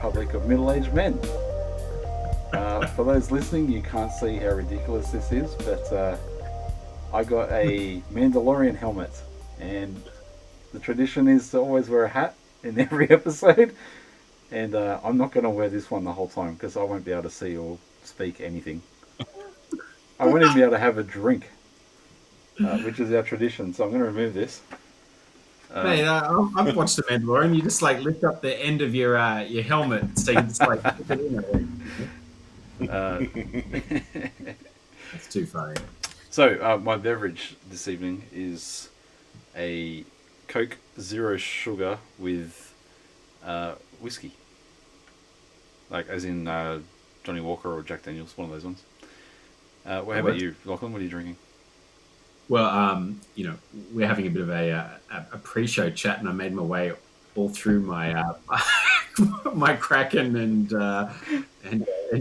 Republic of Middle-Aged Men. For those listening, you can't see how ridiculous this is, but I got a Mandalorian helmet, and the tradition is to always wear a hat in every episode. And I'm not going to wear this one the whole time because I won't be able to see or speak anything. I won't even be able to have a drink, which is our tradition. So I'm going to remove this. Mate, I've watched The Mandalorian. You just like lift up the end of your helmet, so you just like. That's too funny. So my beverage this evening is a Coke Zero Sugar with whiskey, like as in Johnny Walker or Jack Daniels, one of those ones. How about you, Lachlan? What are you drinking? Well, we're having a bit of a pre-show chat, and I made my way all through my my Kraken and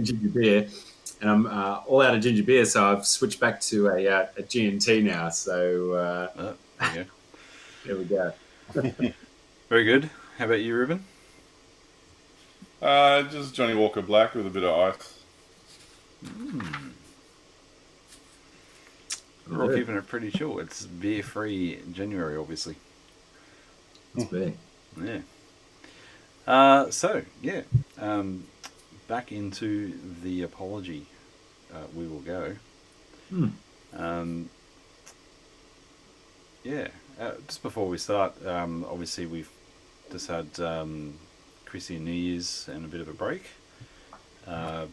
ginger beer, and I'm all out of ginger beer, so I've switched back to a G&T now. So there we go. Very good. How about you, Ruben? Just Johnny Walker Black with a bit of ice. We're all keeping it pretty chill. It's beer-free January, obviously. It's big. Yeah. Back into the apology we will go. Just before we start, obviously we've just had Chrissy and New Year's and a bit of a break. I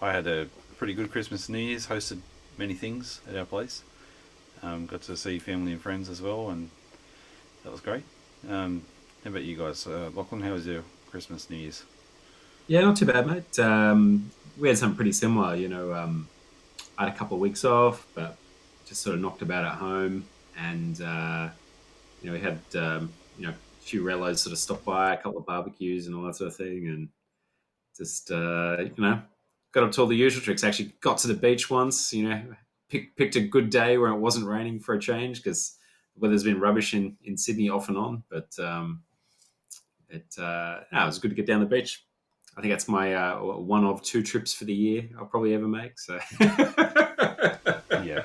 had a pretty good Christmas and New Year's, hosted many things at our place. Got to see family and friends as well, and that was great. How about you guys? Lachlan, how was your Christmas, New Year's? Yeah, not too bad, mate. We had something pretty similar. I had a couple of weeks off, but just sort of knocked about at home, and we had a few relos sort of stopped by, a couple of barbecues and all that sort of thing, and just got up to all the usual tricks. Actually got to the beach once, picked a good day where it wasn't raining for a change, because the weather's been rubbish in Sydney off and on, but it was good to get down the beach. I think that's my one of two trips for the year I'll probably ever make. So yeah.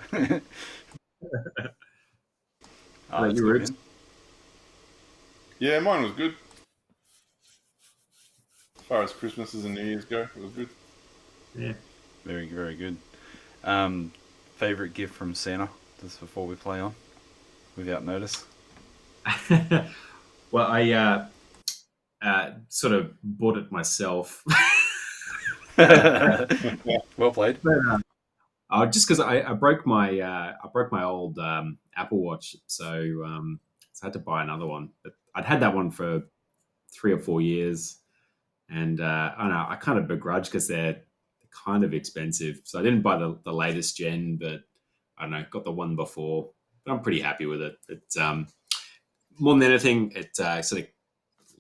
You, Rubes? Yeah, mine was good. As far as Christmases and New Year's go, it was good. Yeah. Very, very good. Favorite gift from Santa, just before we play on, without notice? Well, I sort of bought it myself. Well played. But, just because I broke my old Apple Watch, so I had to buy another one. But I'd had that one for 3 or 4 years, and I don't know, I kind of begrudge because they're kind of expensive. So I didn't buy the latest gen, but I don't know, got the one before. But I'm pretty happy with it. It's more than anything, it sort of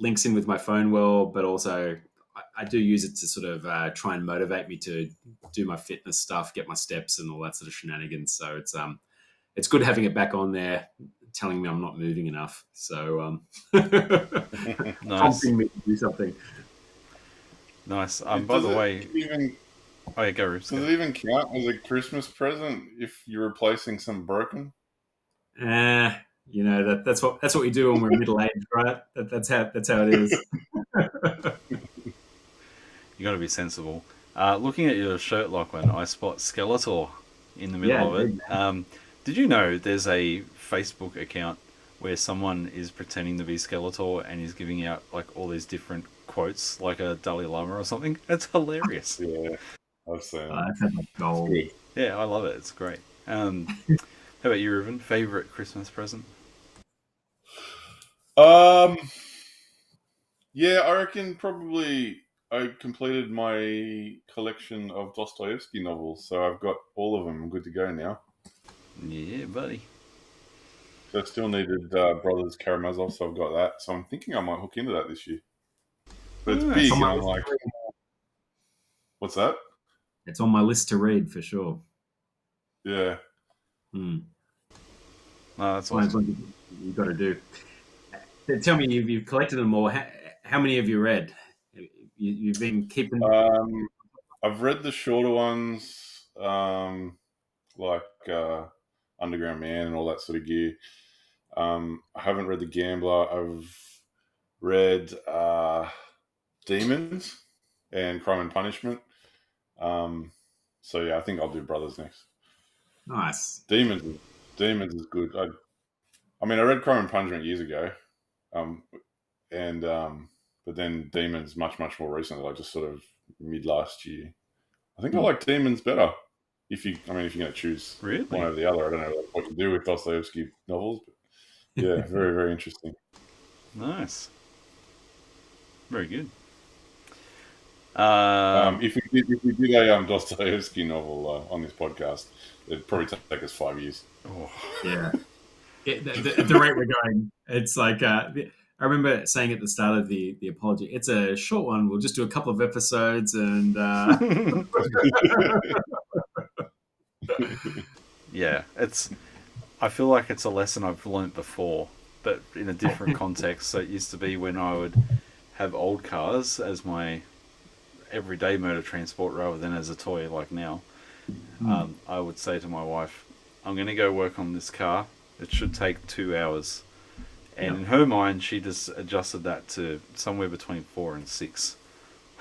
links in with my phone well, but also I do use it to sort of try and motivate me to do my fitness stuff, get my steps and all that sort of shenanigans. So it's good having it back on there, telling me I'm not moving enough. So prompting me to do something. Nice. By the way, go, Rubes. Does it even count as a Christmas present if you're replacing some broken? That's what we do when we're middle aged, right? That's how it is. You got to be sensible. Looking at your shirt, Lachlan, I spot Skeletor in the middle of it. Did you know there's a Facebook account where someone is pretending to be Skeletor and is giving out like all these different quotes, like a Dalai Lama or something? It's hilarious. Yeah, I've seen That's like gold. Yeah, I love it. It's great. How about you, Ruben? Favorite Christmas present? Yeah, I reckon probably I completed my collection of Dostoevsky novels, so I've got all of them. I'm good to go now. Yeah, buddy. So I still needed Brothers Karamazov, so I've got that. So I'm thinking I might hook into that this year. But it's big, and I'm like, what's that? It's on my list to read for sure. Yeah. No, that's awesome. You've got to do. Tell me, you've collected them all. How many have you read? You've been keeping. I've read the shorter ones, like Underground Man and all that sort of gear. I haven't read The Gambler. I've read Demons and Crime and Punishment. So yeah, I think I'll do Brothers next. Nice. Demons is good. I mean, I read Crime and Punishment years ago, but then Demons much more recently, like just sort of mid last year. I think I like Demons better. If you're going to choose one over the other, I don't know what you do with Dostoevsky novels, but yeah, very, very interesting. Nice. Very good. If we did a Dostoevsky novel on this podcast, it'd probably take us 5 years. Oh. Yeah. The rate we're going, it's like I remember saying at the start of the apology, it's a short one. We'll just do a couple of episodes and. Yeah, I feel like it's a lesson I've learnt before, but in a different context. So it used to be when I would have old cars as my everyday mode of transport rather than as a toy like now. I would say to my wife, I'm going to go work on this car. It should take 2 hours. And in her mind, she just adjusted that to somewhere between 4 and 6.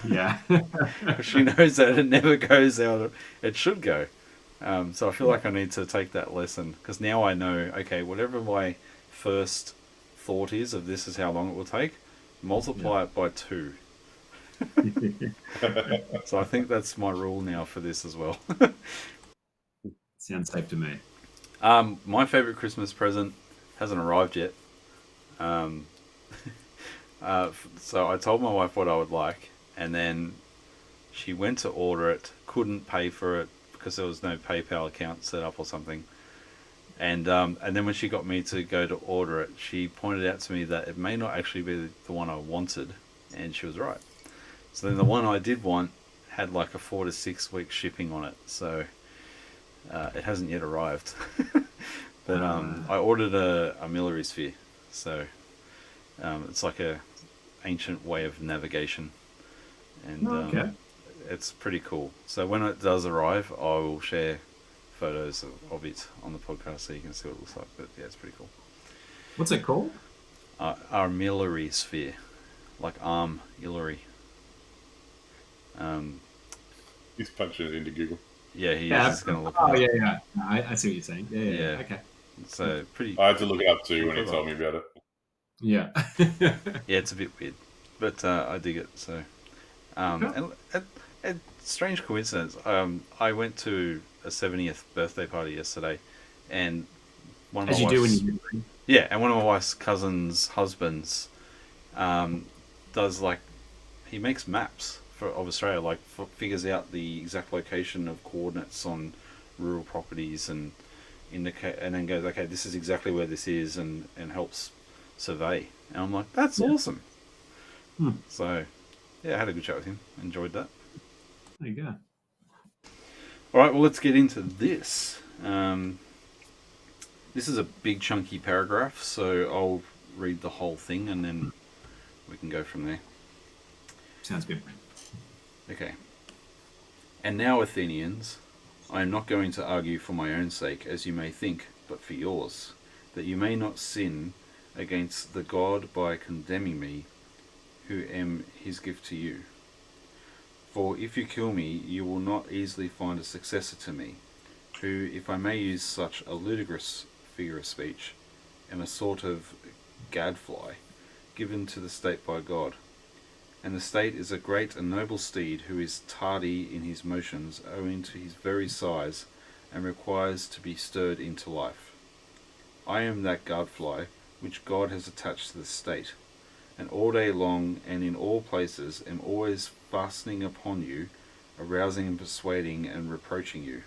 Yeah. She knows that it never goes out. It should go. So I feel like I need to take that lesson, because now I know, okay, whatever my first thought is of this is how long it will take, multiply it by 2. So I think that's my rule now for this as well. Sounds safe to me. My favourite Christmas present hasn't arrived yet. So I told my wife what I would like, and then she went to order it, couldn't pay for it because there was no PayPal account set up or something. And then when she got me to go to order it, she pointed out to me that it may not actually be the one I wanted, and she was right. So then the one I did want had like a 4 to 6 week shipping on it, so it hasn't yet arrived. But I ordered a Millery sphere, so it's like a ancient way of navigation, and it's pretty cool. So when it does arrive, I will share photos of it on the podcast so you can see what it looks like. But yeah, it's pretty cool. What's it called? Armillary sphere, like arm-illary. He's punching it into Google. Yeah, he's going to look. Oh yeah. I see what you're saying. Yeah. Okay. So pretty. I had to look it up too when he told me about it. Yeah. Yeah, it's a bit weird, but I dig it. So, and a strange coincidence. I went to a 70th birthday party yesterday, and one of one of my wife's cousins' husbands does he makes maps of Australia, figures out the exact location of coordinates on rural properties and indicate, and then goes, okay, this is exactly where this is, and helps survey. And I'm like, that's awesome. So yeah, I had a good chat with him, enjoyed that. There you go. Alright, well, let's get into this. This is a big chunky paragraph, so I'll read the whole thing and then we can go from there. Sounds good. Okay. And now, Athenians, I am not going to argue for my own sake, as you may think, but for yours, that you may not sin against the God by condemning me, who am his gift to you. For if you kill me, you will not easily find a successor to me, who, if I may use such a ludicrous figure of speech, am a sort of gadfly, given to the state by God. And the state is a great and noble steed who is tardy in his motions owing to his very size, and requires to be stirred into life. I am that gadfly which God has attached to the state, and all day long and in all places am always fastening upon you, arousing and persuading and reproaching you.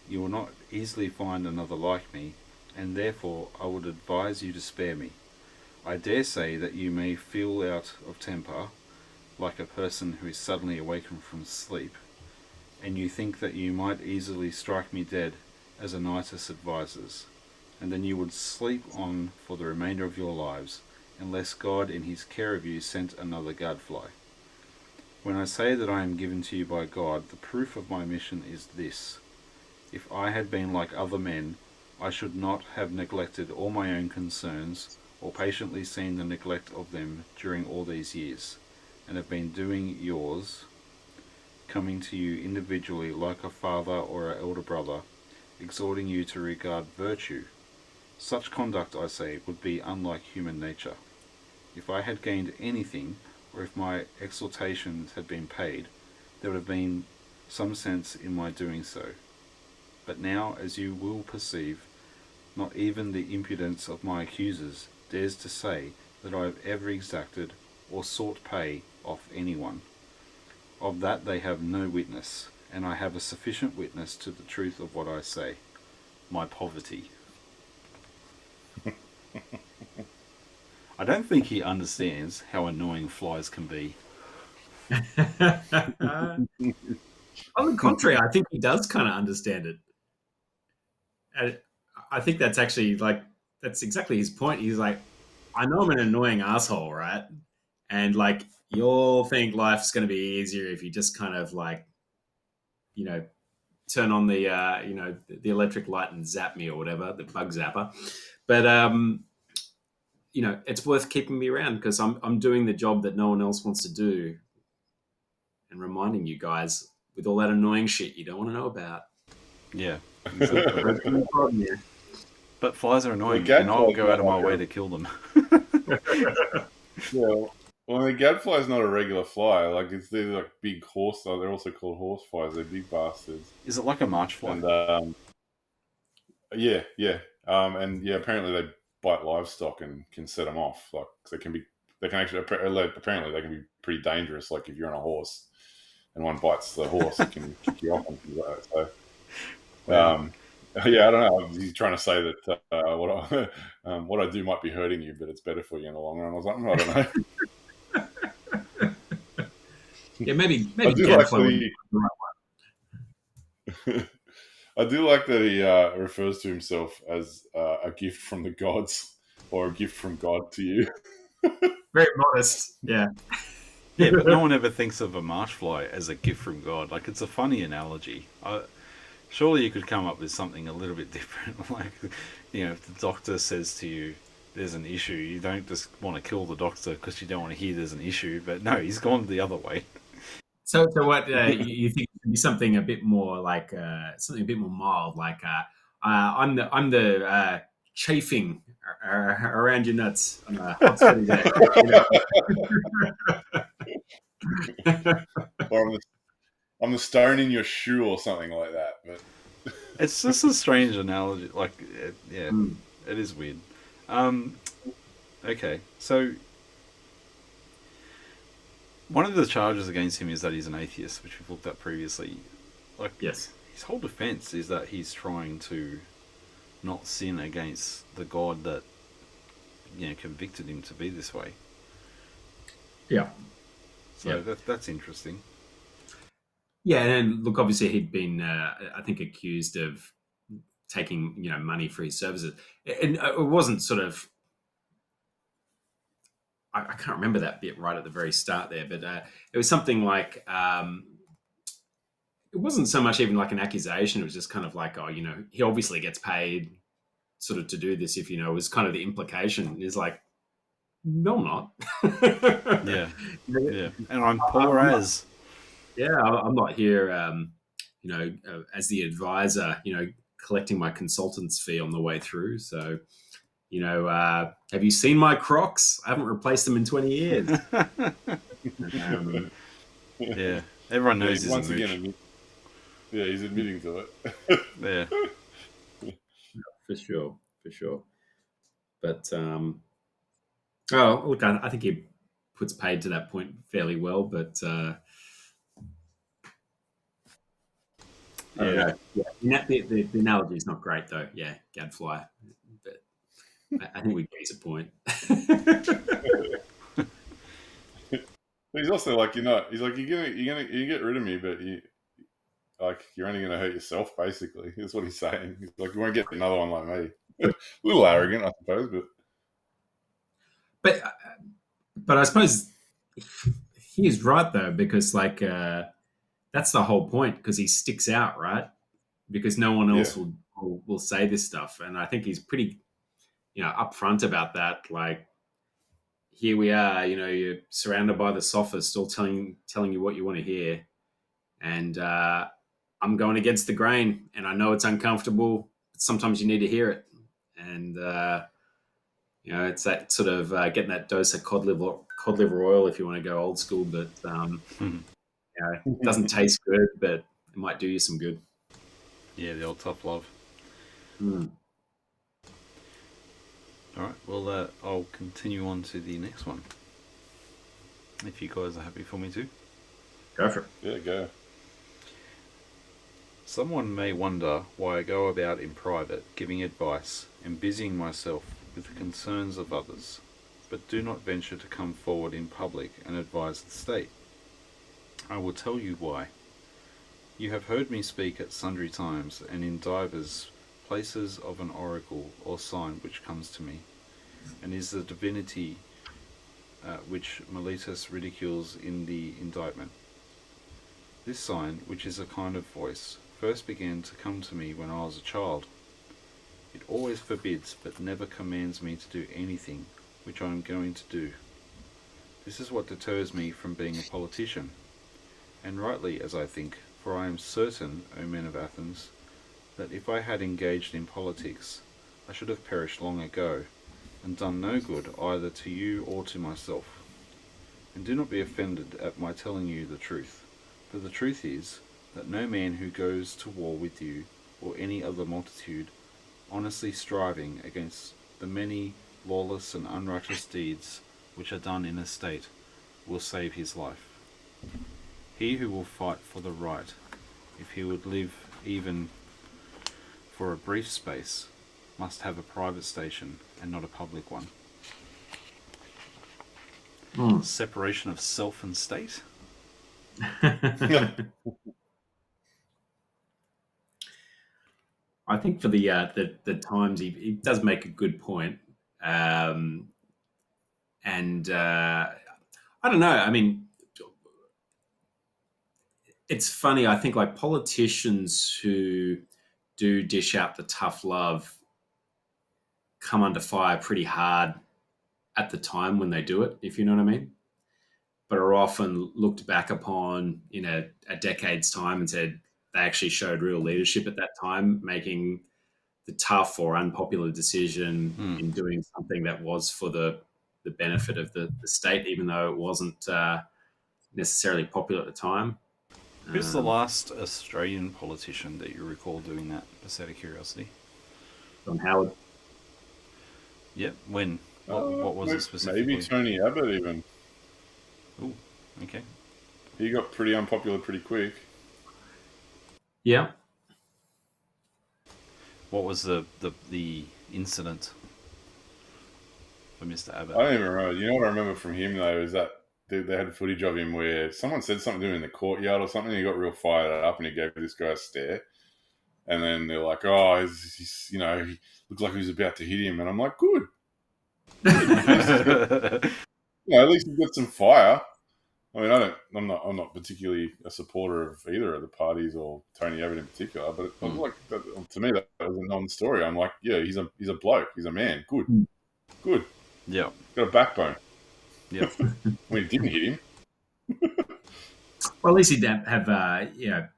You will not easily find another like me, and therefore I would advise you to spare me. I dare say that you may feel out of temper, like a person who is suddenly awakened from sleep, and you think that you might easily strike me dead, as Anytus advises, and then you would sleep on for the remainder of your lives, unless God in his care of you sent another gadfly. When I say that I am given to you by God, the proof of my mission is this. If I had been like other men, I should not have neglected all my own concerns, or patiently seen the neglect of them during all these years, and have been doing yours, coming to you individually like a father or an elder brother, exhorting you to regard virtue. Such conduct, I say, would be unlike human nature. If I had gained anything, or if my exhortations had been paid, there would have been some sense in my doing so. But now, as you will perceive, not even the impudence of my accusers dares to say that I have ever exacted or sought pay off anyone. Of that they have no witness, and I have a sufficient witness to the truth of what I say, my poverty. I don't think he understands how annoying flies can be. On the contrary, I think he does kind of understand it. And I think that's actually that's exactly his point. He's like, I know I'm an annoying asshole, right? And like, you'll think life's going to be easier if you just kind of like, you know, turn on the the electric light and zap me or whatever, the bug zapper. But it's worth keeping me around because I'm doing the job that no one else wants to do, and reminding you guys with all that annoying shit you don't want to know about. Yeah, exactly. But flies are annoying, and I'll go out of my way to kill them. Yeah. Well, the gadfly is not a regular fly. Like they're like big horse. They're also called horse flies. They're big bastards. Is it like a march fly? And yeah. And yeah, apparently they bite livestock and can set them off. Like they can actually apparently they can be pretty dangerous. Like if you're on a horse and one bites the horse, it can kick you off and things like that. So, Wow. yeah, I don't know. He's trying to say that what I do might be hurting you, but it's better for you in the long run or something. I don't know. Yeah, maybe I do like that I do like that he refers to himself as a gift from the gods or a gift from God to you. Very modest, yeah. Yeah, but no one ever thinks of a marsh fly as a gift from God. Like, it's a funny analogy. Surely you could come up with something a little bit different. Like, if the doctor says to you, there's an issue, you don't just want to kill the doctor because you don't want to hear there's an issue. But no, he's gone the other way. So what you think should be something a bit more like something a bit more mild, like I'm the chafing around your nuts on a hot sunny day. Or I'm the stone in your shoe or something like that. But it's just a strange analogy. Like, yeah, It is weird. Okay, so one of the charges against him is that he's an atheist, which we've looked at previously. Like, yes, his whole defense is that he's trying to not sin against the God that convicted him to be this way. Yeah. So that's interesting. Yeah, and look, obviously he'd been, I think, accused of taking, money for his services, and it wasn't sort of. I can't remember that bit right at the very start there, but it was something like. It wasn't so much even like an accusation. It was just kind of like, he obviously gets paid sort of to do this. If it was kind of the implication is like, no, I'm not. Yeah, and I'm poor as. Yeah, I'm not here, as the advisor, collecting my consultant's fee on the way through. So, have you seen my Crocs? I haven't replaced them in 20 years. Yeah, everyone knows he's once again. Yeah, he's admitting to it. Yeah, for sure. But look, I think he puts paid to that point fairly well, but. The analogy is not great though. Yeah, gadfly, but I think we get his point. He's also like, he's like, you get rid of me, but you're only going to hurt yourself. Basically, that's what he's saying. He's like, you won't get another one like me. A little arrogant, I suppose, but I suppose he's right though, because like that's the whole point, because he sticks out, right? Because no one Yeah. else will say this stuff, and I think he's pretty upfront about that. Like, here we are, you're surrounded by the sophists, all telling you what you want to hear, and I'm going against the grain, and I know it's uncomfortable, but sometimes you need to hear it, and it's that sort of getting that dose of cod liver oil if you want to go old school, but it doesn't taste good, but it might do you some good. Yeah, the old tough love. Mm. All right, well, I'll continue on to the next one. If you guys are happy for me to. Go for it. Yeah, go. Someone may wonder why I go about in private giving advice and busying myself with the concerns of others, but do not venture to come forward in public and advise the state. I will tell you why. You have heard me speak at sundry times and in divers places of an oracle or sign which comes to me, and is the divinity which Miletus ridicules in the indictment. This sign, which is a kind of voice, first began to come to me when I was a child. It always forbids but never commands me to do anything which I am going to do. This is what deters me from being a politician, and rightly, as I think, for I am certain, O men of Athens, that if I had engaged in politics, I should have perished long ago, and done no good either to you or to myself. And do not be offended at my telling you the truth, for the truth is, that no man who goes to war with you, or any other multitude, honestly striving against the many lawless and unrighteous deeds which are done in a state, will save his life. He who will fight for the right, if he would live even for a brief space, must have a private station and not a public one. Separation of self and state. I think for the times, he does make a good point, and I don't know. I mean, it's funny. I think like politicians who do dish out the tough love come under fire pretty hard at the time when they do it, if you know what I mean, but are often looked back upon in a decade's time and said they actually showed real leadership at that time, making the tough or unpopular decision in doing something that was for the benefit of the state, even though it wasn't necessarily popular at the time. Who's the last Australian politician that you recall doing that, just out of curiosity? John Howard. Yep, when? What was it specifically? Maybe Tony Abbott even. Ooh, okay. He got pretty unpopular pretty quick. Yeah. What was the incident for Mr. Abbott? I don't even remember. You know what I remember from him though is that they had footage of him where someone said something to him in the courtyard or something. And he got real fired up and he gave this guy a stare. And then they're like, "Oh, he's he looks like he was about to hit him." And I'm like, "Good." At least he's got some fire. I mean, I'm not particularly a supporter of either of the parties or Tony Abbott in particular, but it was like to me that was a non-story. I'm like, yeah, he's a bloke, he's a man, good, yeah, got a backbone. Yeah, when he didn't hit him. Well, at least he'd have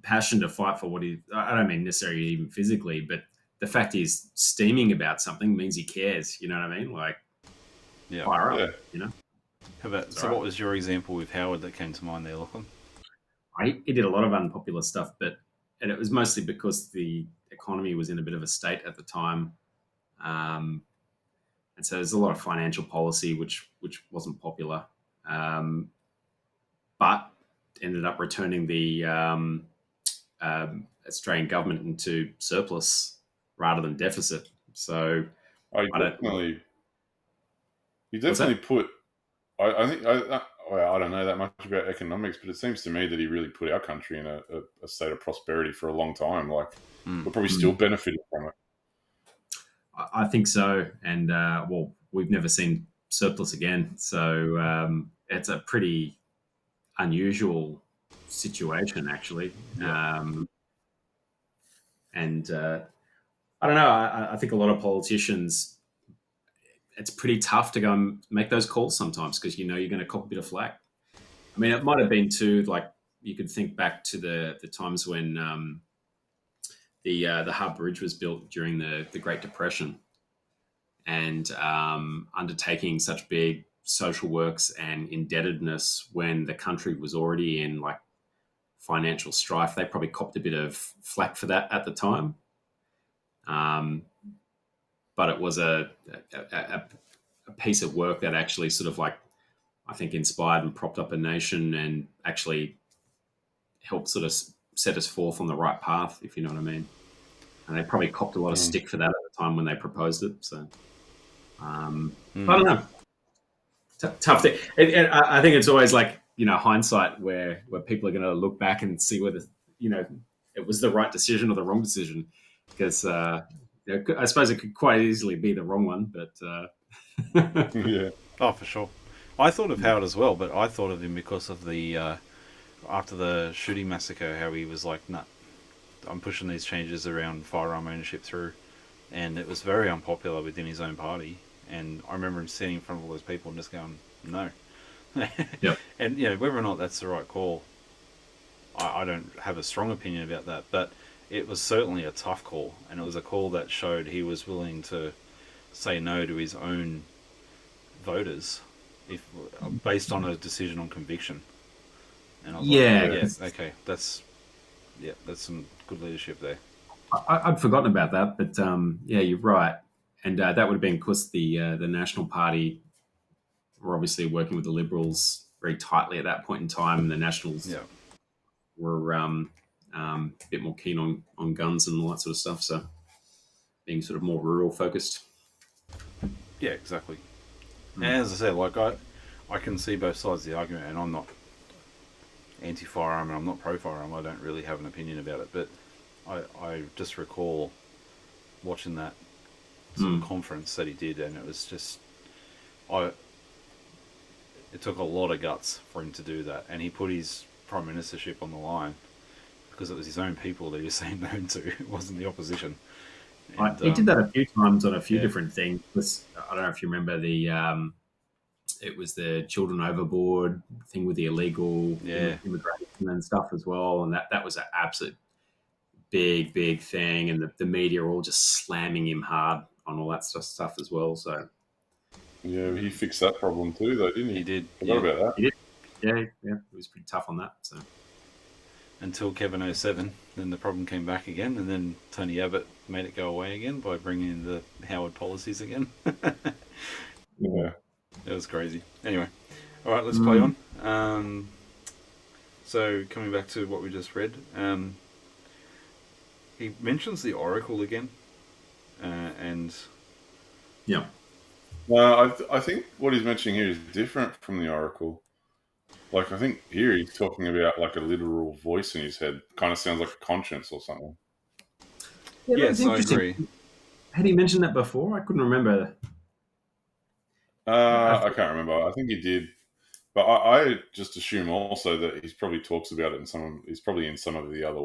passion to fight for what he. I don't mean necessarily even physically, but the fact he's steaming about something means he cares. You know what I mean? Like, fire up. You know. What was your example with Howard that came to mind there, Lachlan? He did a lot of unpopular stuff, and it was mostly because the economy was in a bit of a state at the time, and so there's a lot of financial policy which wasn't popular, but ended up returning the Australian government into surplus rather than deficit. So he definitely put. I think I don't know that much about economics, but it seems to me that he really put our country in a state of prosperity for a long time. Like we're probably still benefiting from it. I think so, and we've never seen surplus again. So it's a pretty unusual situation, actually. Yeah. And I don't know. I think a lot of politicians, it's pretty tough to go and make those calls sometimes because you're going to cop a bit of flack. I mean, it might have been too, like, you could think back to the times when the Hard Bridge was built during the Great Depression, and undertaking such big social works and indebtedness when the country was already in like financial strife. They probably copped a bit of flack for that at the time. But it was a piece of work that actually sort of like, I think, inspired and propped up a nation and actually helped sort of set us forth on the right path, if you know what I mean. And they probably copped a lot of stick for that at the time when they proposed it. So I don't know. Tough thing. I think it's always like, hindsight where people are going to look back and see whether, it was the right decision or the wrong decision. Because I suppose it could quite easily be the wrong one, but yeah. Oh, for sure. I thought of Howard as well, but I thought of him because of the after the shooting massacre, how he was like, "Nah, I'm pushing these changes around firearm ownership through," and it was very unpopular within his own party. And I remember him sitting in front of all those people and just going, "No." Yep. And whether or not that's the right call, I don't have a strong opinion about that, but it was certainly a tough call, and it was a call that showed he was willing to say no to his own voters, if based on a decision on conviction. And I was like, okay, that's some good leadership there. I'd forgotten about that, but you're right, and that would have been because the National Party were obviously working with the Liberals very tightly at that point in time, and the Nationals were a bit more keen on guns and all that sort of stuff, so being sort of more rural focused. Yeah, exactly. And as I said, like I can see both sides of the argument, and I'm not anti-firearm and I'm not pro-firearm. I don't really have an opinion about it, but I just recall watching that sort of conference that he did, and it was just it took a lot of guts for him to do that, and he put his prime ministership on the line because it was his own people that he was saying no to. It wasn't the opposition. And, he did that a few times on a few different things. I don't know if you remember it was the children overboard thing with the illegal immigration and stuff as well, and that was an absolute big thing, and the media were all just slamming him hard on all that stuff as well. So yeah, he fixed that problem too, though, didn't he? He did. Forgot about that. He did. Yeah, it was pretty tough on that. So until Kevin 07, then the problem came back again, and then Tony Abbott made it go away again by bringing in the Howard policies again. Yeah. It was crazy. Anyway, all right, let's play on. So coming back to what we just read, he mentions the oracle again, and yeah. I think what he's mentioning here is different from the oracle. Like, I think here he's talking about like a literal voice in his head. Kind of sounds like a conscience or something. Yes, I agree. Had he mentioned that before? I couldn't remember. I can't remember. I think he did, but I just assume also that he's probably talks about it in he's probably in some of the other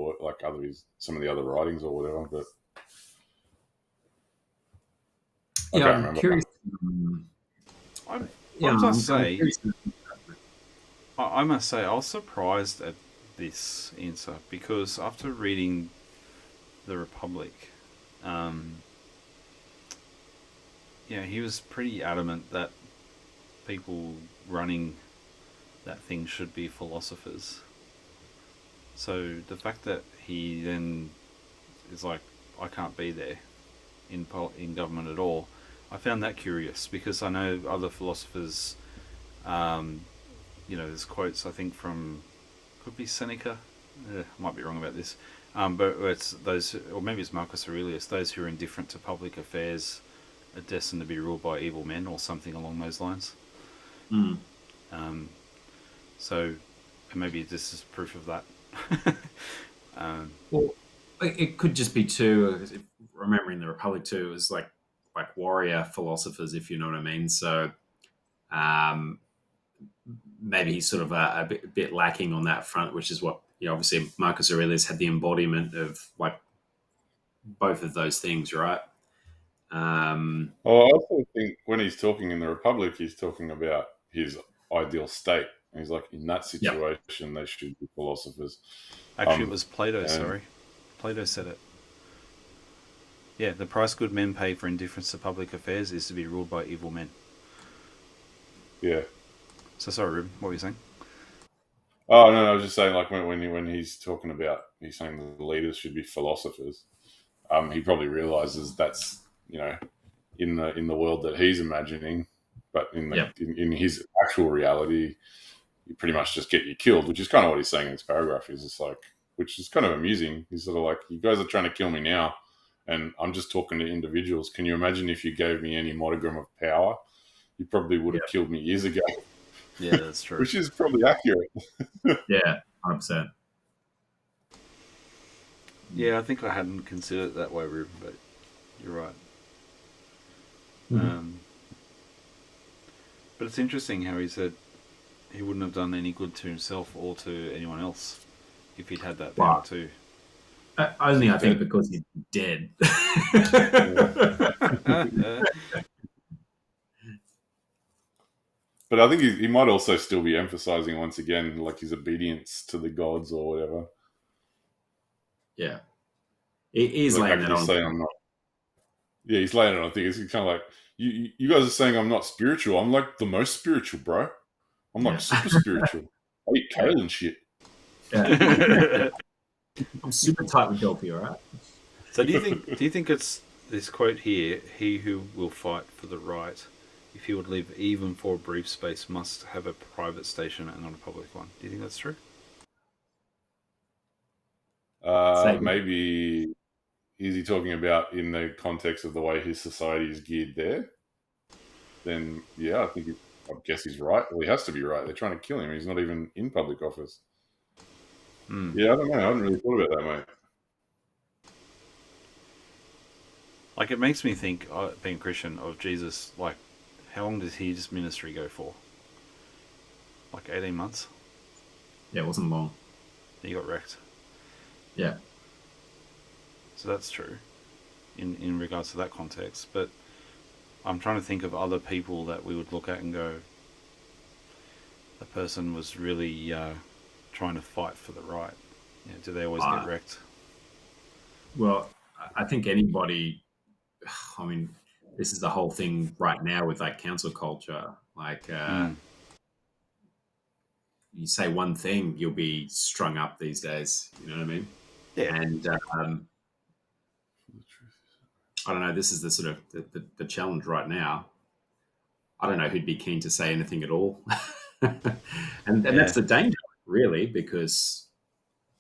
some of the other writings or whatever. But I can't remember. Curious. I must say, I was surprised at this answer because after reading The Republic, he was pretty adamant that people running that thing should be philosophers. So the fact that he then is like, I can't be there in government at all, I found that curious because I know other philosophers. There's quotes I think from could be Seneca. I might be wrong about this, but it's those, or maybe it's Marcus Aurelius. Those who are indifferent to public affairs are destined to be ruled by evil men, or something along those lines. So maybe this is proof of that. Well, it could just be too. Remembering the Republic too, it was like warrior philosophers, if you know what I mean. So, maybe he's sort of a bit lacking on that front, which is what, obviously Marcus Aurelius had the embodiment of like both of those things, right? Well, I also think when he's talking in the Republic, he's talking about his ideal state. And he's like, in that situation, they should be philosophers. Actually, it was Plato, sorry. Plato said it. Yeah, the price good men pay for indifference to public affairs is to be ruled by evil men. Yeah. So sorry, Rube, what were you saying? Oh, no, I was just saying, like, when he's talking about, he's saying the leaders should be philosophers. He probably realizes that's, in the world that he's imagining, but in his actual reality, you pretty much just get you killed, which is kind of what he's saying in this paragraph. Is it's like, which is kind of amusing. He's sort of like, you guys are trying to kill me now, and I'm just talking to individuals. Can you imagine if you gave me any modicum of power? You probably would have killed me years ago. Yeah, that's true. Which is probably accurate. Yeah, 100%. Yeah, I think I hadn't considered it that way, Rube, but you're right. Mm-hmm. But it's interesting how he said he wouldn't have done any good to himself or to anyone else if he'd had that power too. Only, I think, because he's dead. But I think he might also still be emphasizing once again, like, his obedience to the gods or whatever. Yeah, he's like, laying it on. Saying I'm not. Yeah, he's laying it on. I think it's kind of like, you guys are saying I'm not spiritual. I'm like the most spiritual, bro. I'm like super spiritual. I eat kale and shit. Yeah. I'm super tight with Delphi, all right? So do you think it's this quote here, he who will fight for the right, if he would live even for a brief space, must have a private station and not a public one? Do you think that's true? Maybe, is he talking about in the context of the way his society is geared there? Then, yeah, I guess he's right. Well, he has to be right. They're trying to kill him. He's not even in public office. Yeah, I don't know. I hadn't really thought about that, mate. Like, it makes me think, being Christian, of Jesus. Like, how long did his ministry go for? Like 18 months? Yeah, it wasn't long. He got wrecked. Yeah. So that's true in regards to that context. But I'm trying to think of other people that we would look at and go, the person was really trying to fight for the right. Yeah, do they always get wrecked? Well, I think anybody, I mean, this is the whole thing right now with like cancel culture. Like, you say one thing, you'll be strung up these days. You know what I mean? Yeah. And I don't know. This is the sort of the challenge right now. I don't know who'd be keen to say anything at all, and that's the danger, really, because.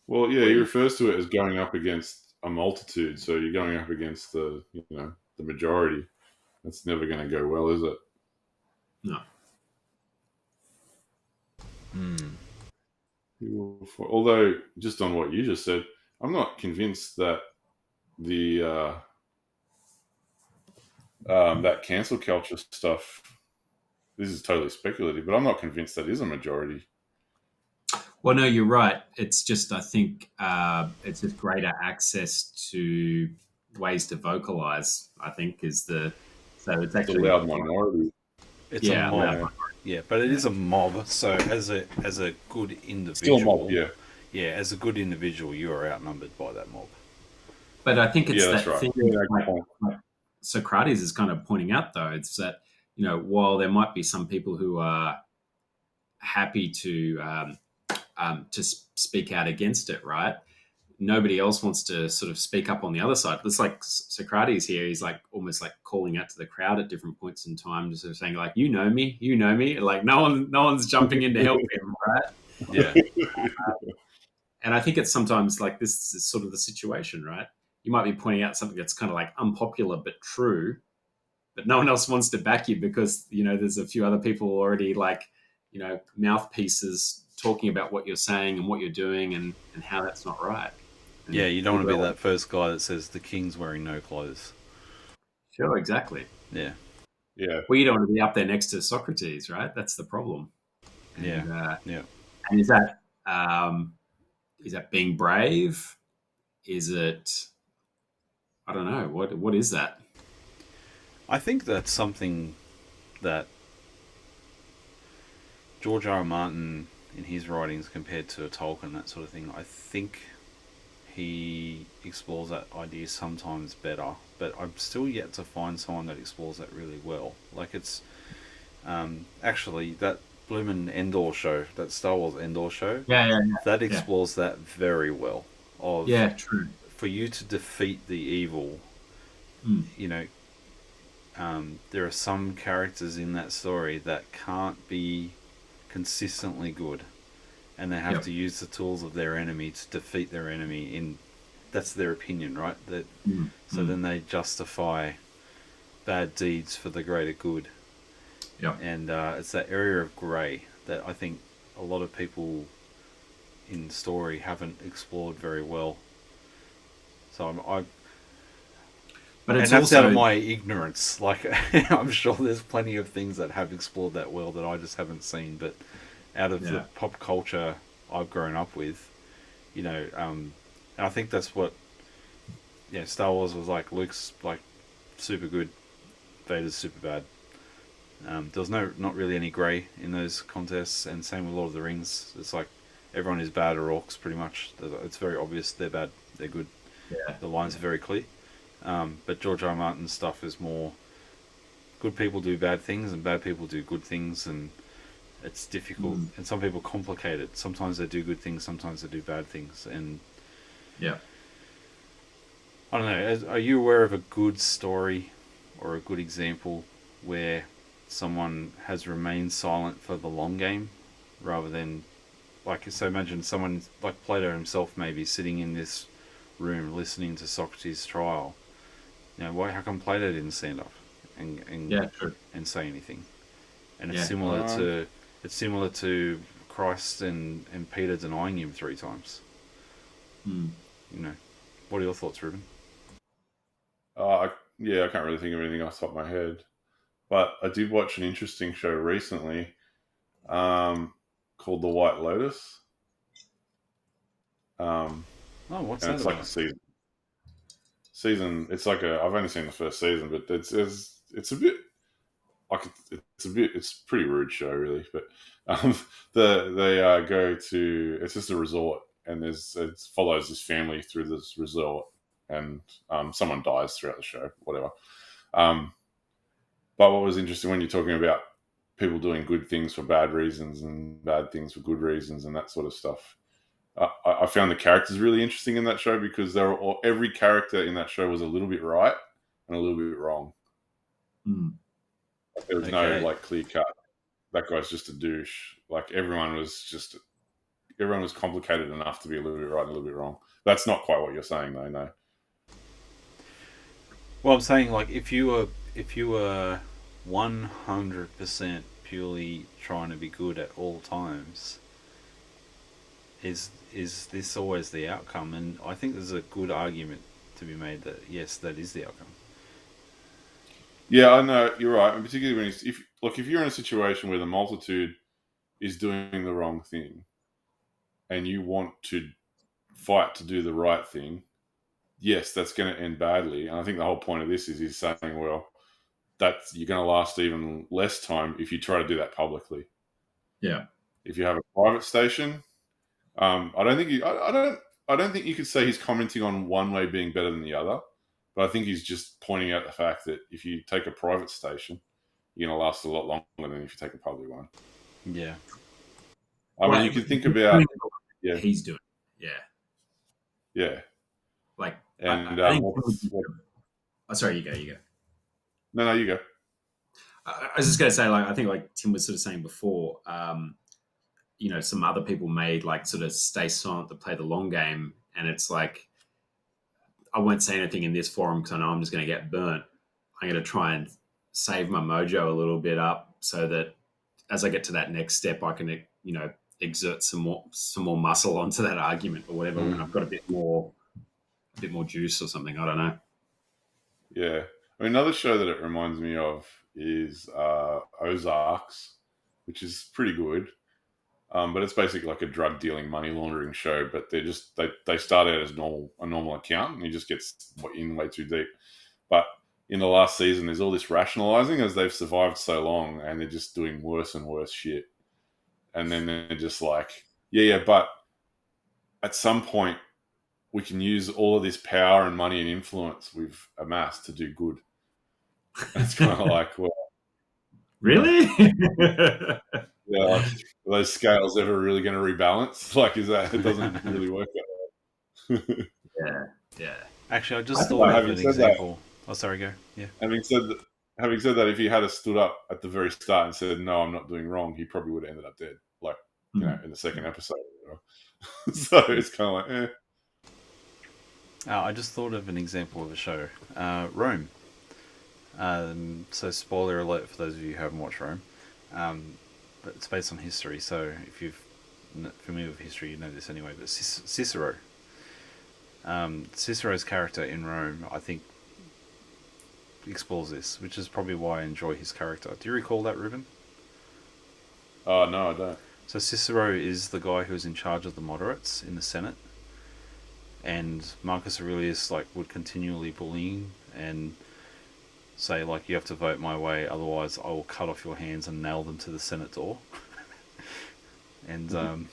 Well, yeah, he refers to it as going up against a multitude. So you're going up against the majority. That's never going to go well, is it? No. Although, just on what you just said, I'm not convinced that that cancel culture stuff. This is totally speculative, but I'm not convinced that is a majority. Well, no, you're right. It's just, I think it's just greater access to ways to vocalize, I think, so it's actually a loud minority. It's a mob. Yeah, but it is a mob. So as a good individual, still a mob, yeah, as a good individual, you are outnumbered by that mob. But I think it's that right. thing like Socrates is kind of pointing out, though. It's that, while there might be some people who are happy to speak out against it, right? Nobody else wants to sort of speak up on the other side. It's like Socrates here. He's like almost like calling out to the crowd at different points in time, just sort of saying like, you know me. Like no one's jumping in to help him, right? Yeah. And I think it's sometimes like this is sort of the situation, right? You might be pointing out something that's kind of like unpopular but true, but no one else wants to back you because, there's a few other people already like, mouthpieces talking about what you're saying and what you're doing and how that's not right. And yeah, you don't want to be that first guy that says the king's wearing no clothes. Sure, exactly. Yeah. Yeah. Well, you don't want to be up there next to Socrates, right? That's the problem. And, Yeah. And is that being brave? Is it? I don't know. What is that? I think that's something that George R. R. Martin in his writings compared to Tolkien, that sort of thing. I think he explores that idea sometimes better, but I'm still yet to find someone that explores that really well. Like it's actually that Bloomin' Endor show, that Star Wars Endor show, Yeah. that explores that very well. Of Yeah, true. For you to defeat the evil, you know, there are some characters in that story that can't be consistently good, and they have to use the tools of their enemy to defeat their enemy. In that's their opinion, right? So then they justify bad deeds for the greater good. Yeah. And it's that area of grey that I think a lot of people in story haven't explored very well. So But it's and that's also out of my ignorance. Like I'm sure there's plenty of things that have explored that well that I just haven't seen. But out of the pop culture I've grown up with, and I think that's what, Star Wars was like. Luke's like super good, Vader's super bad. There was not really any grey in those contests, and same with Lord of the Rings. It's like everyone is bad or orcs, pretty much. It's very obvious they're bad, they're good. Yeah. The lines are very clear. But George R. R. Martin's stuff is more good people do bad things and bad people do good things, and it's difficult. And some people complicate it. Sometimes they do good things, sometimes they do bad things. And I don't know. Are you aware of a good story or a good example where someone has remained silent for the long game rather than, so imagine someone like Plato himself maybe sitting in this room listening to Socrates' trial. How come Plato didn't stand up and say anything? And it's similar to Christ and Peter denying him 3 times. What are your thoughts, Ruben? I can't really think of anything off the top of my head. But I did watch an interesting show recently called The White Lotus. What's and that it's about? like a season. It's like I've only seen the first season, but it's a bit like it's a pretty rude show really. But they go to, it's just a resort, and it follows this family through this resort, and someone dies throughout the show, whatever. But what was interesting when you're talking about people doing good things for bad reasons and bad things for good reasons and that sort of stuff, I found the characters really interesting in that show because every character in that show was a little bit right and a little bit wrong. There was no clear cut. That guy's just a douche. Like everyone was complicated enough to be a little bit right and a little bit wrong. That's not quite what you're saying, though. No. Well, I'm saying like if you were 100% purely trying to be good at all times, is this always the outcome? And I think there's a good argument to be made that yes, that is the outcome. Yeah, I know you're right, and particularly when if you're in a situation where the multitude is doing the wrong thing, and you want to fight to do the right thing, yes, that's going to end badly. And I think the whole point of this is he's saying, well, you're going to last even less time if you try to do that publicly. Yeah. If you have a private station, I don't think you could say he's commenting on one way being better than the other, but I think he's just pointing out the fact that if you take a private station, you're going to last a lot longer than if you take a public one. Yeah. I mean, you can think about he's doing. Yeah. Yeah. Like, and I think, sorry, you go. No, you go. I was just going to say, I think like Tim was sort of saying before, some other people made sort of stay silent to play the long game. And it's like, I won't say anything in this forum because I know I'm just going to get burnt. I'm going to try and save my mojo a little bit up so that as I get to that next step, I can, exert some more muscle onto that argument or whatever when I've got a bit more juice or something. I don't know. Yeah. I mean, another show that it reminds me of is Ozarks, which is pretty good. but it's basically like a drug dealing, money laundering show. But they start out as a normal account, and he just gets in way too deep. But in the last season, there's all this rationalizing as they've survived so long, and they're just doing worse and worse shit. And then they're just like, yeah, but at some point, we can use all of this power and money and influence we've amassed to do good. And it's kind of like, well, Really? yeah, like, are those scales ever really going to rebalance? Like, is that it doesn't really work that way? Yeah. Actually, I just thought of an example. Oh, sorry, go. Yeah. Having said that, if he had stood up at the very start and said, "No, I'm not doing wrong," he probably would have ended up dead, like in the second episode. So it's kind of like, I just thought of an example of a show, Rome. So spoiler alert for those of you who haven't watched Rome, but it's based on history. So if you're familiar with history, you know this anyway. But Cicero, Cicero's character in Rome, I think, explores this, which is probably why I enjoy his character. Do you recall that, Ruben? oh no, I don't. So Cicero is the guy who is in charge of the moderates in the Senate, and Marcus Aurelius would continually bullying and say you have to vote my way, otherwise I will cut off your hands and nail them to the Senate door. And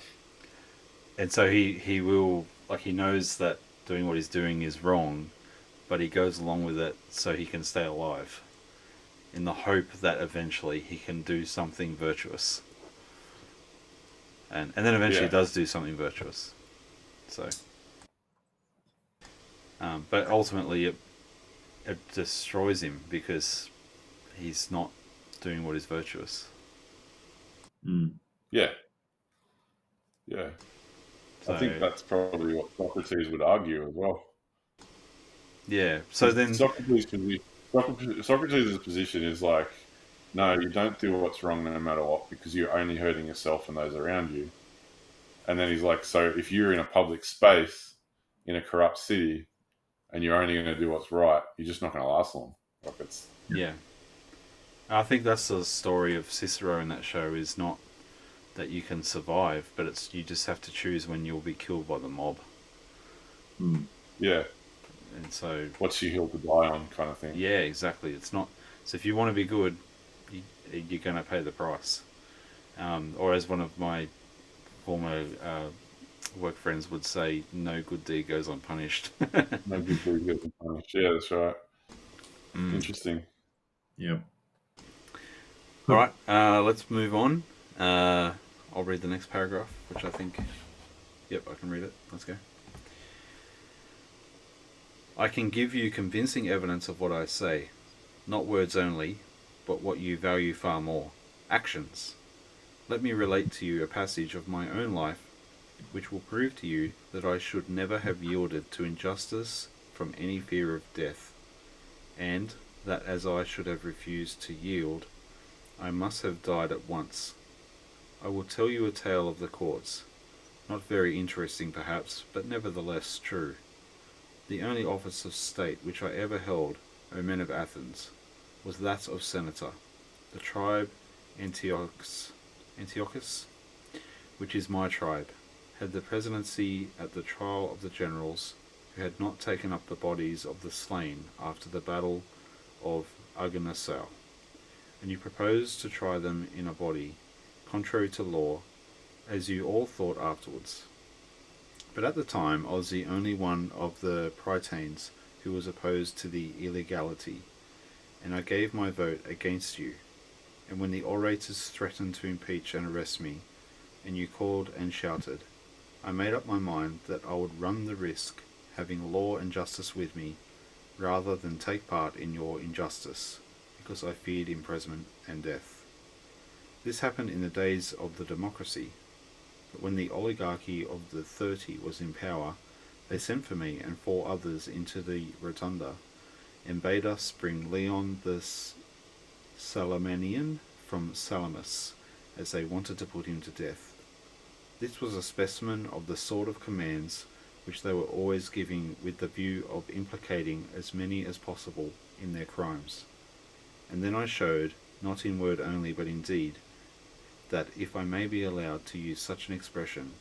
and so he will he knows that doing what he's doing is wrong, but he goes along with it so he can stay alive, in the hope that eventually he can do something virtuous. And then eventually he does do something virtuous. So, but ultimately it destroys him because he's not doing what is virtuous. Yeah. So, I think that's probably what Socrates would argue as well. Yeah. So then Socrates' position is like, no, you don't do what's wrong no matter what, because you're only hurting yourself and those around you. And then he's like, so if you're in a public space in a corrupt city and you're only going to do what's right, you're just not going to last long. Yeah. I think that's the story of Cicero in that show, is not that you can survive, but it's you just have to choose when you'll be killed by the mob. Yeah. And so, what's your hill to die on, kind of thing. Yeah, exactly. It's not. So if you want to be good, you're going to pay the price. Or as one of my former work friends would say, no good deed goes unpunished. No good deed goes unpunished. Yeah, that's right. Interesting. Yeah. All right, let's move on. I'll read the next paragraph, which I think... Yep, I can read it. Let's go. I can give you convincing evidence of what I say, not words only, but what you value far more, actions. Let me relate to you a passage of my own life, which will prove to you that I should never have yielded to injustice from any fear of death, and that as I should have refused to yield, I must have died at once. I will tell you a tale of the courts, not very interesting perhaps, but nevertheless true. The only office of state which I ever held, O men of Athens, was that of senator. The tribe Antiochus, which is my tribe, had the presidency at the trial of the generals who had not taken up the bodies of the slain after the battle of Arginasau, and you proposed to try them in a body, contrary to law, as you all thought afterwards. But at the time I was the only one of the Prytanes who was opposed to the illegality, and I gave my vote against you. And when the orators threatened to impeach and arrest me, and you called and shouted, I made up my mind that I would run the risk, having law and justice with me, rather than take part in your injustice, because I feared imprisonment and death. This happened in the days of the democracy. But when the oligarchy of the 30 was in power, they sent for me and 4 others into the rotunda, and bade us bring Leon the Salamanian from Salamis, as they wanted to put him to death. This was a specimen of the sort of commands which they were always giving with the view of implicating as many as possible in their crimes. And then I showed, not in word only but in deed, that, if I may be allowed to use such an expression,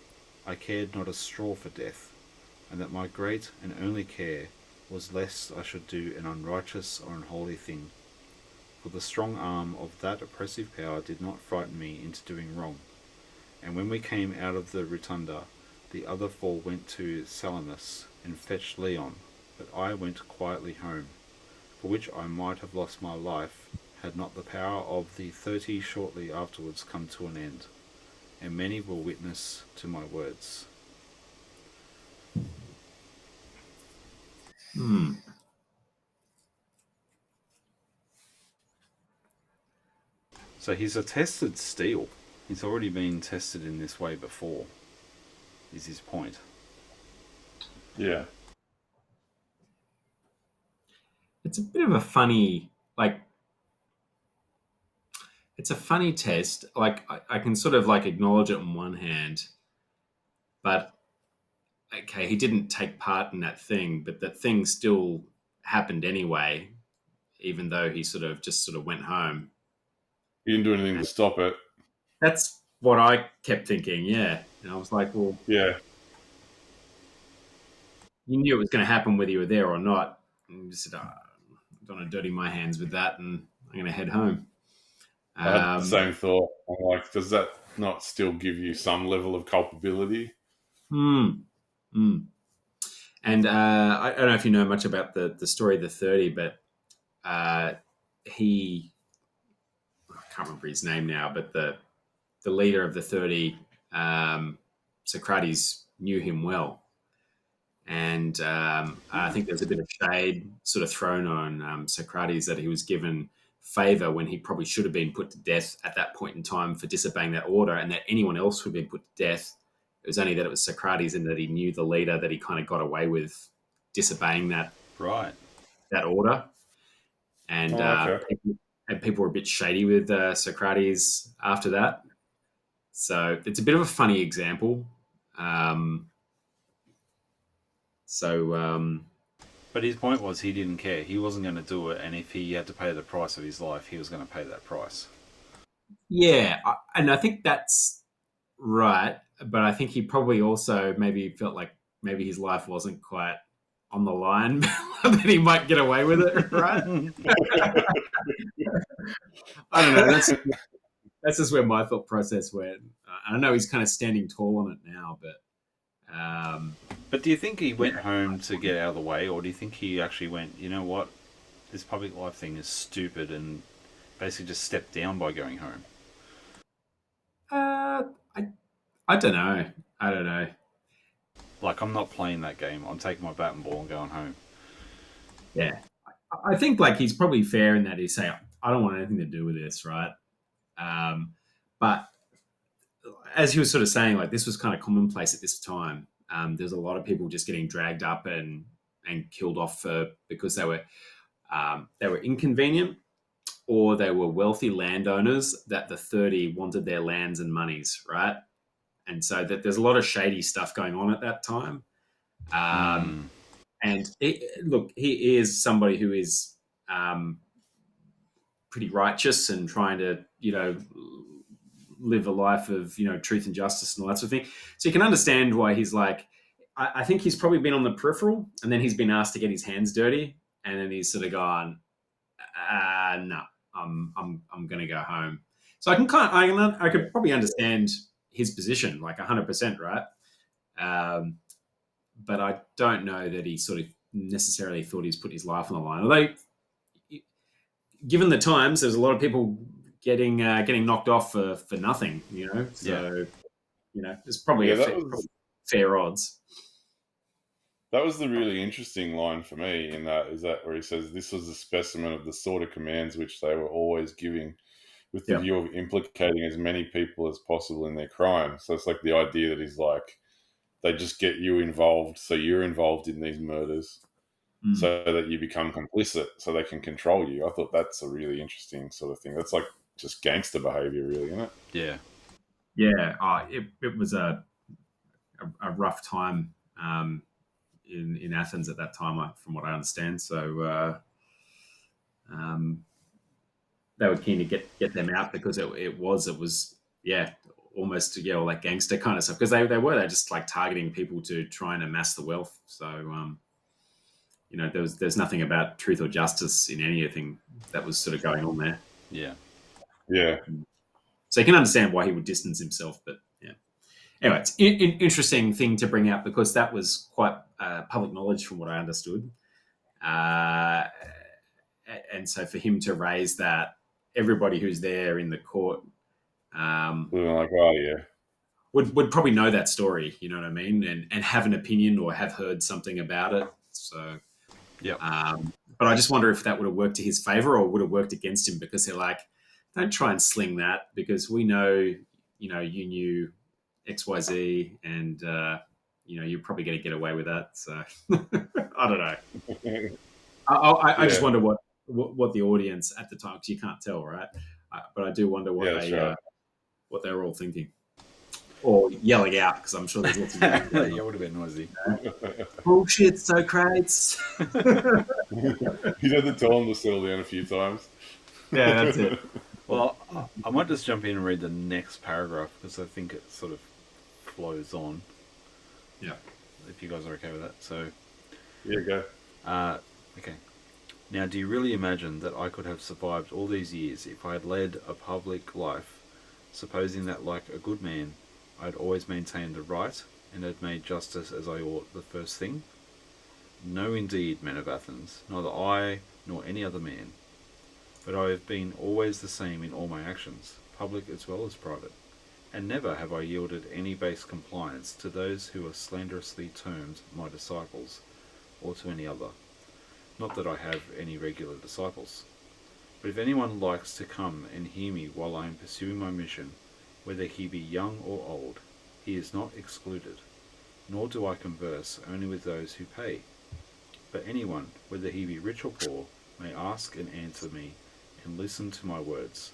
I cared not a straw for death, and that my great and only care was lest I should do an unrighteous or unholy thing. For the strong arm of that oppressive power did not frighten me into doing wrong. And when we came out of the rotunda, the other four went to Salamis and fetched Leon, but I went quietly home, for which I might have lost my life, had not the power of the 30 shortly afterwards come to an end, and many will witness to my words. So he's a tested steel. He's already been tested in this way before, is his point. Yeah. It's a bit of a funny, it's a funny test. I can sort of acknowledge it on one hand, but okay, he didn't take part in that thing, but that thing still happened anyway, even though he sort of went home. He didn't do anything to stop it. That's what I kept thinking, yeah. And I was like, well, yeah, you knew it was going to happen whether you were there or not. And you just said, I don't want to dirty my hands with that, and I'm going to head home. I had the same thought. I'm like, does that not still give you some level of culpability? And I don't know if you know much about the story of the 30, but I can't remember his name now, but the leader of the 30, Socrates, knew him well. And I think there's a bit of shade sort of thrown on Socrates that he was given favor when he probably should have been put to death at that point in time for disobeying that order, and that anyone else who had been put to death, it was only that it was Socrates and that he knew the leader that he kind of got away with disobeying that order. And people were a bit shady with Socrates after that. So it's a bit of a funny example. But his point was he didn't care. He wasn't going to do it, and if he had to pay the price of his life, he was going to pay that price. Yeah, and I think that's right. But I think he probably also maybe felt like maybe his life wasn't quite on the line, that he might get away with it, right? I don't know. That's just where my thought process went. I know he's kind of standing tall on it now, but. But do you think he went home to get out of the way, or do you think he actually went, you know what, this public life thing is stupid, and basically just stepped down by going home? I don't know. Like, I'm not playing that game. I'm taking my bat and ball and going home. Yeah. I think he's probably fair in that he's saying, I don't want anything to do with this, right? But as he was sort of saying, this was kind of commonplace at this time. There's a lot of people just getting dragged up and killed off because they were inconvenient, or they were wealthy landowners that the 30 wanted their lands and monies, right? And so that there's a lot of shady stuff going on at that time. And he is somebody who is pretty righteous and trying to, live a life of, truth and justice and all that sort of thing. So you can understand why he's I think he's probably been on the peripheral, and then he's been asked to get his hands dirty, and then he's sort of gone, no, I'm going to go home. So I could probably understand his position, 100%, right? But I don't know that he sort of necessarily thought he's put his life on the line. Although, given the times, there's a lot of people getting knocked off for nothing, So, there's probably fair odds. That was the really interesting line for me is that where he says this was a specimen of the sort of commands which they were always giving with the view of implicating as many people as possible in their crime. So it's the idea that he's they just get you involved, so you're involved in these murders so that you become complicit, so they can control you. I thought that's a really interesting sort of thing. That's just gangster behavior, really, isn't it? Yeah. Yeah. It was a rough time in Athens at that time, from what I understand. So they were keen to get them out because it was almost all that gangster kind of stuff, because they're just like targeting people to try and amass the wealth. So there's nothing about truth or justice in anything that was sort of going on there. Yeah. Yeah. So you can understand why he would distance himself, but yeah. Anyway, it's an interesting thing to bring out because that was quite public knowledge from what I understood. And so for him to raise that, everybody who's there in the court Like, oh yeah, would probably know that story, you know what I mean, and have an opinion or have heard something about it. So, yeah. But I just wonder if that would have worked to his favor or would have worked against him, because they're like, don't try and sling that, because we know, you knew X, Y, Z, and you're probably going to get away with that. So I don't know. I just wonder what the audience at the time, because you can't tell, right? But I do wonder what what they were all thinking, or yelling out, because I'm sure there's lots of Yeah, it would have been noisy. Bullshit, Socrates. He's had to tell him to settle down a few times. Yeah, that's it. Well, I might just jump in and read the next paragraph because I think it sort of flows on. Yeah. If you guys are okay with that. So. Yeah, go. Okay. Now, do you really imagine that I could have survived all these years if I had led a public life, supposing that, like a good man, I had always maintained the right and had made justice as I ought the first thing? No, indeed, men of Athens, neither I nor any other man. But I have been always the same in all my actions, public as well as private, and never have I yielded any base compliance to those who are slanderously termed my disciples, or to any other. Not that I have any regular disciples. But if anyone likes to come and hear me while I am pursuing my mission, whether he be young or old, he is not excluded. Nor do I converse only with those who pay. But anyone, whether he be rich or poor, may ask and answer me, and listen to my words.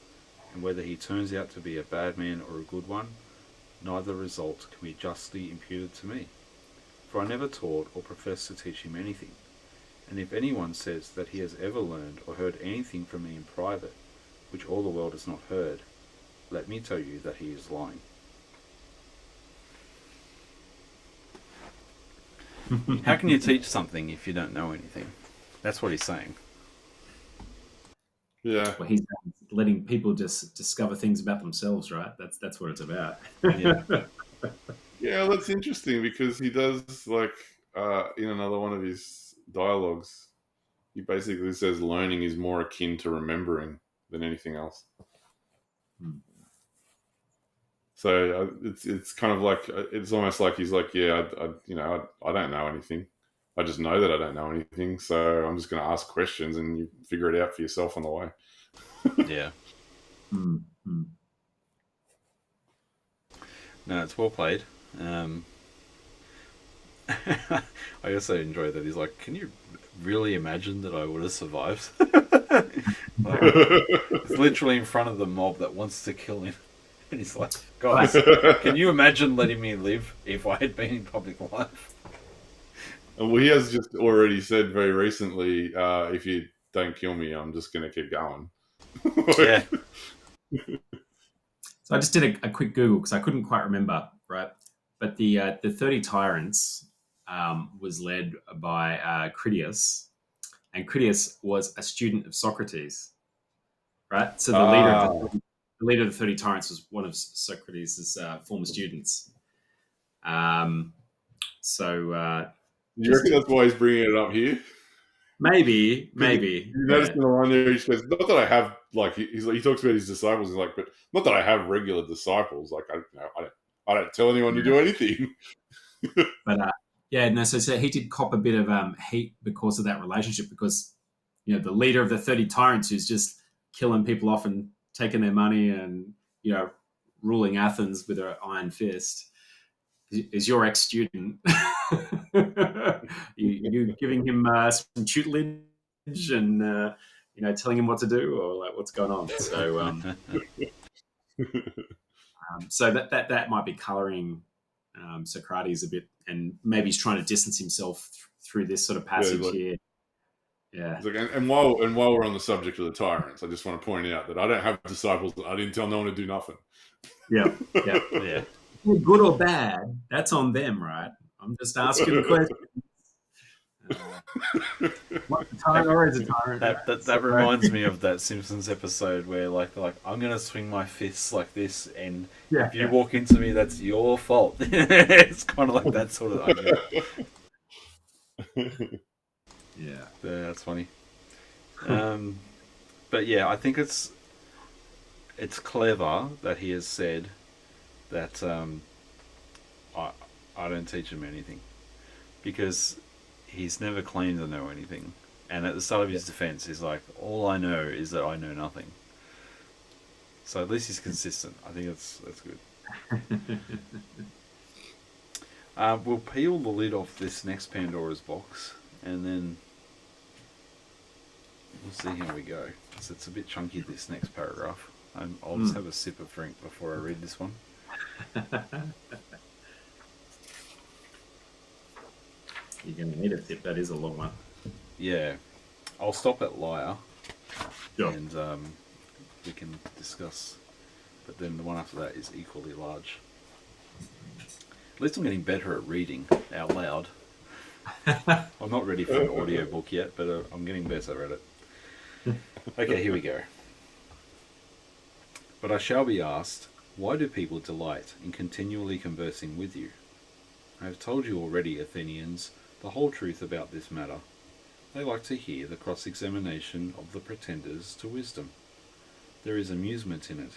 And whether he turns out to be a bad man or a good one, neither result can be justly imputed to me. For I never taught or professed to teach him anything. And if anyone says that he has ever learned or heard anything from me in private, which all the world has not heard, let me tell you that he is lying. How can you teach something if you don't know anything? That's what he's saying. Yeah. Well, he's letting people just discover things about themselves, right? That's what it's about. Yeah. Yeah, that's interesting because he does, like, in another one of his dialogues, he basically says learning is more akin to remembering than anything else. So it's kind of like, it's almost like he's like, yeah, I don't know anything. I just know that I don't know anything. So I'm just going to ask questions and you figure it out for yourself on the way. Yeah. Mm-hmm. No, it's well played. I also enjoy that he's like, can you really imagine that I would have survived? Like, it's literally in front of the mob that wants to kill him. And he's like, guys, can you imagine letting me live if I had been in public life? Well, he has just already said very recently, if you don't kill me, I'm just going to keep going. Yeah. So I just did a quick Google because I couldn't quite remember, right? But the 30 Tyrants was led by Critias, and Critias was a student of Socrates, right? So the leader of the 30 Tyrants was one of Socrates' former students. You reckon that's why he's bringing it up here? Maybe. You notice in the line there, he says, not that I have, like, he talks about his disciples, he's like, but not that I have regular disciples. Like, I don't tell anyone to do anything. But so he did cop a bit of heat because of that relationship, because the leader of the 30 Tyrants who's just killing people off and taking their money and ruling Athens with an iron fist is your ex-student. you giving him some tutelage and telling him what to do, or like what's going on. So that might be colouring Socrates a bit, and maybe he's trying to distance himself through this sort of passage here. Yeah. It's like, and while we're on the subject of the tyrants, I just want to point out that I don't have disciples. I didn't tell no one to do nothing. Yeah. Yeah. Yeah. Good or bad, that's on them, right? I'm just asking questions. What's a tyrant? Or is a tyrant? That reminds me of that Simpsons episode where like I'm gonna swing my fists like this, and if you walk into me, that's your fault. It's kind of like that sort of idea. Yeah, that's funny. But yeah, I think it's clever that he has said that I don't teach him anything, because he's never claimed to know anything. And at the start of his defense, he's like, all I know is that I know nothing. So at least he's consistent. I think that's good. We'll peel the lid off this next Pandora's box, and then we'll see how we go. So it's a bit chunky, this next paragraph. I'll just have a sip of drink before I read this one. You're going to need a sip. That is a long one. Yeah. I'll stop at liar. Sure. And we can discuss. But then the one after that is equally large. At least I'm getting better at reading out loud. I'm not ready for an audiobook yet, but I'm getting better at it. Okay, here we go. But I shall be asked, why do people delight in continually conversing with you? I have told you already, Athenians, the whole truth about this matter. They like to hear the cross-examination of the pretenders to wisdom. There is amusement in it.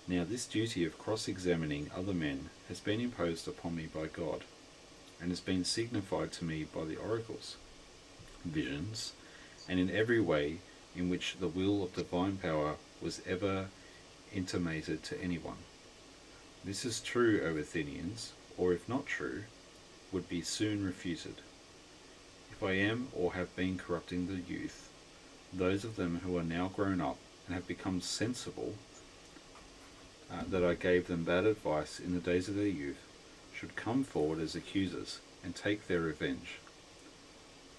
Now this duty of cross-examining other men has been imposed upon me by God, and has been signified to me by the oracles, visions, and in every way in which the will of divine power was ever intimated to anyone. This is true, O Athenians, or if not true, would be soon refuted. If I am or have been corrupting the youth, those of them who are now grown up and have become sensible that I gave them bad advice in the days of their youth, should come forward as accusers and take their revenge.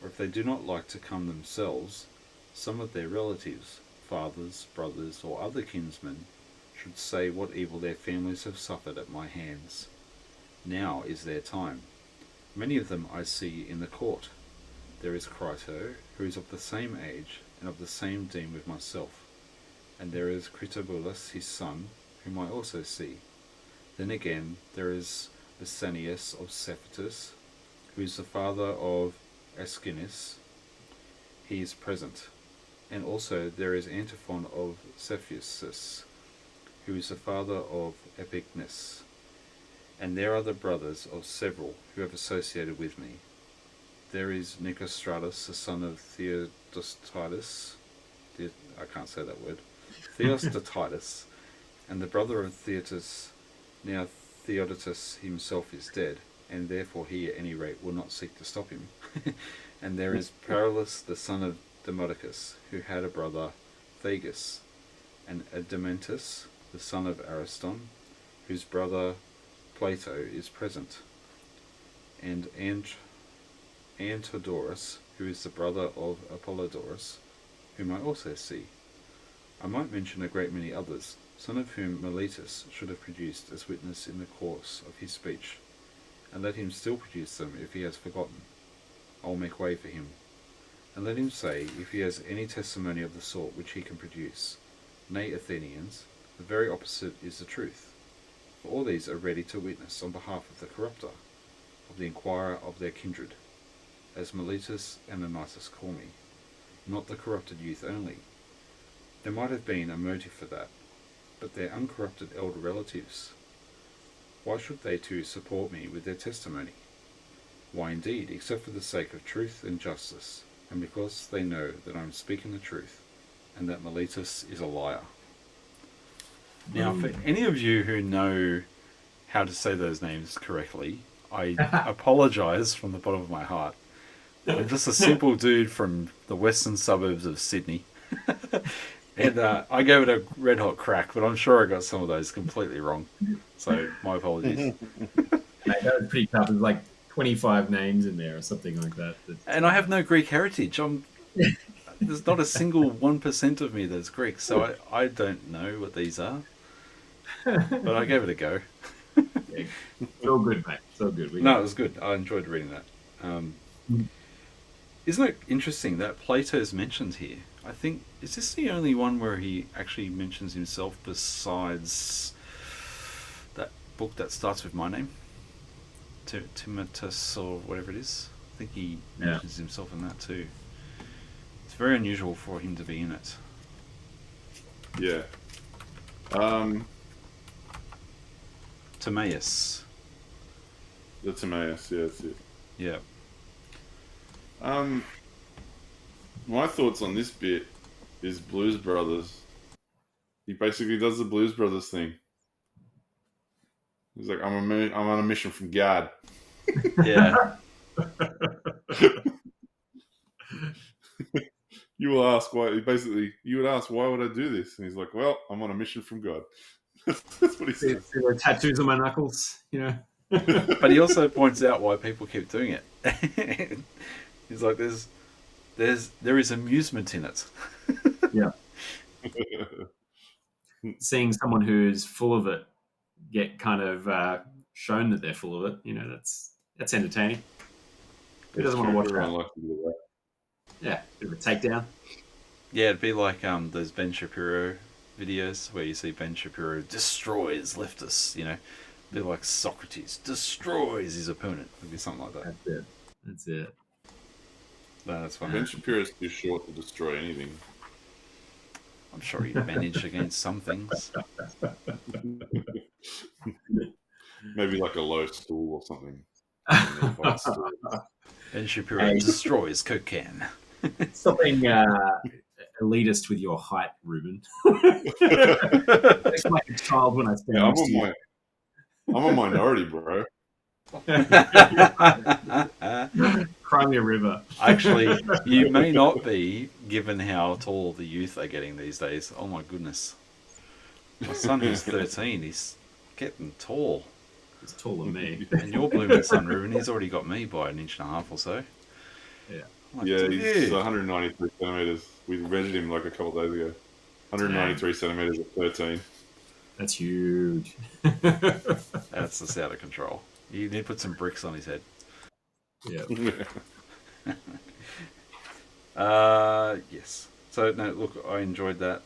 Or if they do not like to come themselves, some of their relatives, fathers, brothers, or other kinsmen, should say what evil their families have suffered at my hands. Now is their time. Many of them I see in the court. There is Crito, who is of the same age and of the same deme with myself, and there is Critobulus his son, whom I also see. Then again there is Lysanias of Cephalus, who is the father of Aeschines. He is present. And also there is Antiphon of Cephalus, who is the father of Epicnus. And there are the brothers of several who have associated with me. There is Nicostratus, the son of Theodotitus. I can't say that word. Theodotitus, and the brother of Theodotus. Now Theodotus himself is dead, and therefore he at any rate will not seek to stop him. And there is Paralus, the son of Demodocus, who had a brother Thegus, and Adamentus, the son of Ariston, whose brother Plato is present, and Antodorus, who is the brother of Apollodorus, whom I also see. I might mention a great many others, some of whom Miletus should have produced as witness in the course of his speech, and let him still produce them if he has forgotten. I will make way for him, and let him say if he has any testimony of the sort which he can produce. Nay, Athenians, the very opposite is the truth, for all these are ready to witness on behalf of the corrupter, of the inquirer of their kindred, as Miletus and Anytus call me, not the corrupted youth only. There might have been a motive for that, but their uncorrupted elder relatives. Why should they too support me with their testimony? Why indeed, except for the sake of truth and justice, and because they know that I am speaking the truth, and that Miletus is a liar. Now, for any of you who know how to say those names correctly, I apologise from the bottom of my heart. I'm just a simple dude from the western suburbs of Sydney. And I gave it a red hot crack, but I'm sure I got some of those completely wrong. So, my apologies. That was pretty tough. There's like 25 names in there or something like that. And I have no Greek heritage. I'm There's not a single 1% of me that's Greek, so I don't know what these are. But I gave it a go. Yeah, it's all good, mate. It's all good. No, it was good. I enjoyed reading that. Isn't it interesting that Plato's mentioned here? I think, is this the only one where he actually mentions himself besides that book that starts with my name? Timotheus or whatever it is. I think he mentions himself in that too. It's very unusual for him to be in it. Yeah. Timaeus. The Timaeus, yeah, that's it. Yeah. My thoughts on this bit is Blues Brothers. He basically does the Blues Brothers thing. He's like, I'm on a mission from God. Yeah. You will ask why. Basically, you would ask, why would I do this? And he's like, well, I'm on a mission from God. That's what he says. See the tattoos on my knuckles, you know. But he also points out why people keep doing it. He's like, there is amusement in it. Yeah. Seeing someone who's full of it get kind of shown that they're full of it, you know, that's entertaining. Who doesn't want to watch that? Yeah, bit of a takedown. Yeah, it'd be like those Ben Shapiro videos where you see Ben Shapiro destroys leftists, you know. It'd be like Socrates destroys his opponent. It'd be something like that. That's it. No, that's fine. Ben Shapiro's too short to destroy anything. I'm sure he'd manage against some things. Maybe like a low stool or something. Ben Shapiro destroys Coke can. Stop being elitist with your height, Ruben. It's like a child when I stand next to you. I'm a minority, bro. Crimea River. Actually, you may not be, given how tall the youth are getting these days. Oh my goodness. My son who's 13, he's getting tall. He's taller than me. And your blooming son, Ruben, he's already got me by 1.5 inches or so. Yeah. Like, yeah, he's 193 centimetres. We measured him like a couple of days ago. 193 centimetres at 13. That's huge. That's just out of control. You need to put some bricks on his head. Yeah. Yes. So, no, look, I enjoyed that.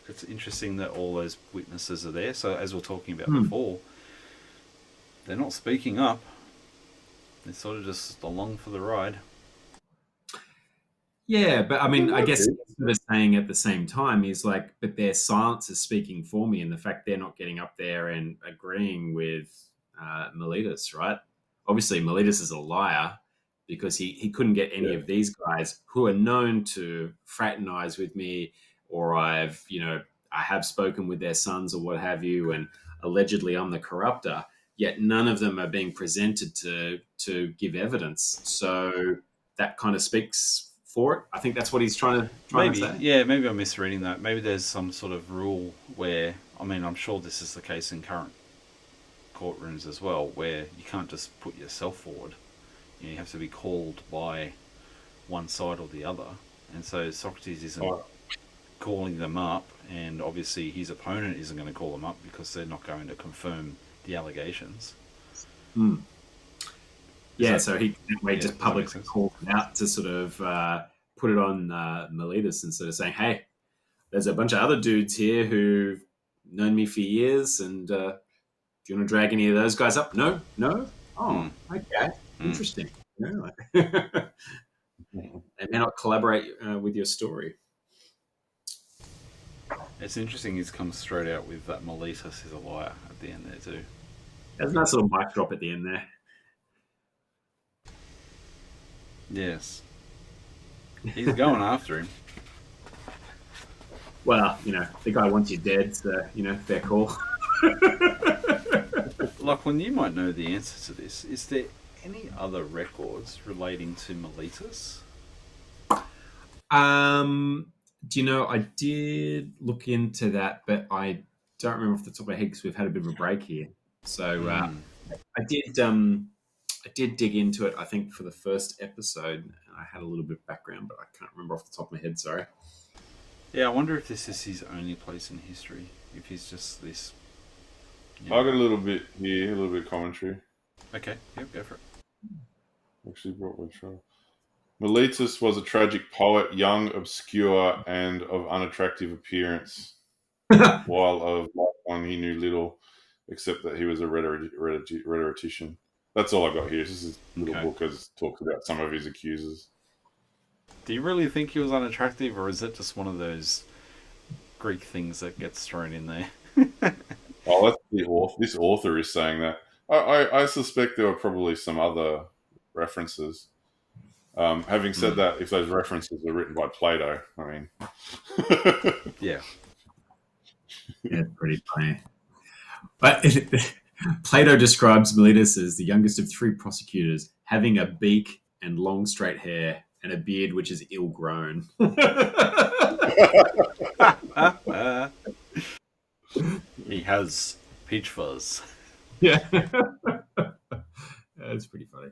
It's interesting that all those witnesses are there. So, as we were talking about before, they're not speaking up. They're sort of just along for the ride. Yeah, but I mean, I guess what they're saying at the same time is like, but their silence is speaking for me, and the fact they're not getting up there and agreeing with Miletus, right? Obviously, Miletus is a liar because he couldn't get any of these guys who are known to fraternize with me, or I have spoken with their sons or what have you, and allegedly I'm the corrupter. Yet none of them are being presented to give evidence. So that kind of speaks for it. I think that's what he's trying to say. Yeah, maybe I'm misreading that. Maybe there's some sort of rule where, I mean, I'm sure this is the case in current courtrooms as well, where you can't just put yourself forward. You have to be called by one side or the other. And so Socrates isn't calling them up, and obviously his opponent isn't going to call them up because they're not going to confirm the allegations. Yeah, so he just publicly called them out to sort of put it on Miletus and sort of saying, hey, there's a bunch of other dudes here who've known me for years, and do you want to drag any of those guys up? No? Oh, okay. Interesting. Yeah. They may not collaborate with your story. It's interesting he's come straight out with that Miletus is a liar at the end there too. There's a nice little mic drop at the end there. Yes. He's going after him. Well, the guy wants you dead, so, fair call. Lachlan, you might know the answer to this. Is there any other records relating to Miletus? Do you know, I did look into that, but I don't remember off the top of my head because we've had a bit of a break here. So I did dig into it, I think, for the first episode. I had a little bit of background, but I can't remember off the top of my head. Sorry. Yeah, I wonder if this is his only place in history. If he's just this. I got a little bit here, a little bit of commentary. Okay, yep, go for it. Actually, brought my show. Miletus was a tragic poet, young, obscure, and of unattractive appearance. While of one he knew little, except that he was a rhetorician. That's all I got here. This is a little book as talks about some of his accusers. Do you really think he was unattractive, or is it just one of those Greek things that gets thrown in there? Oh, that's the author. This author is saying that. I suspect there were probably some other references. Having said that, if those references are written by Plato, I mean, yeah, it's pretty funny. But Plato describes Miletus as the youngest of 3 prosecutors, having a beak and long straight hair and a beard which is ill-grown. he has peach fuzz. Yeah. That's pretty funny.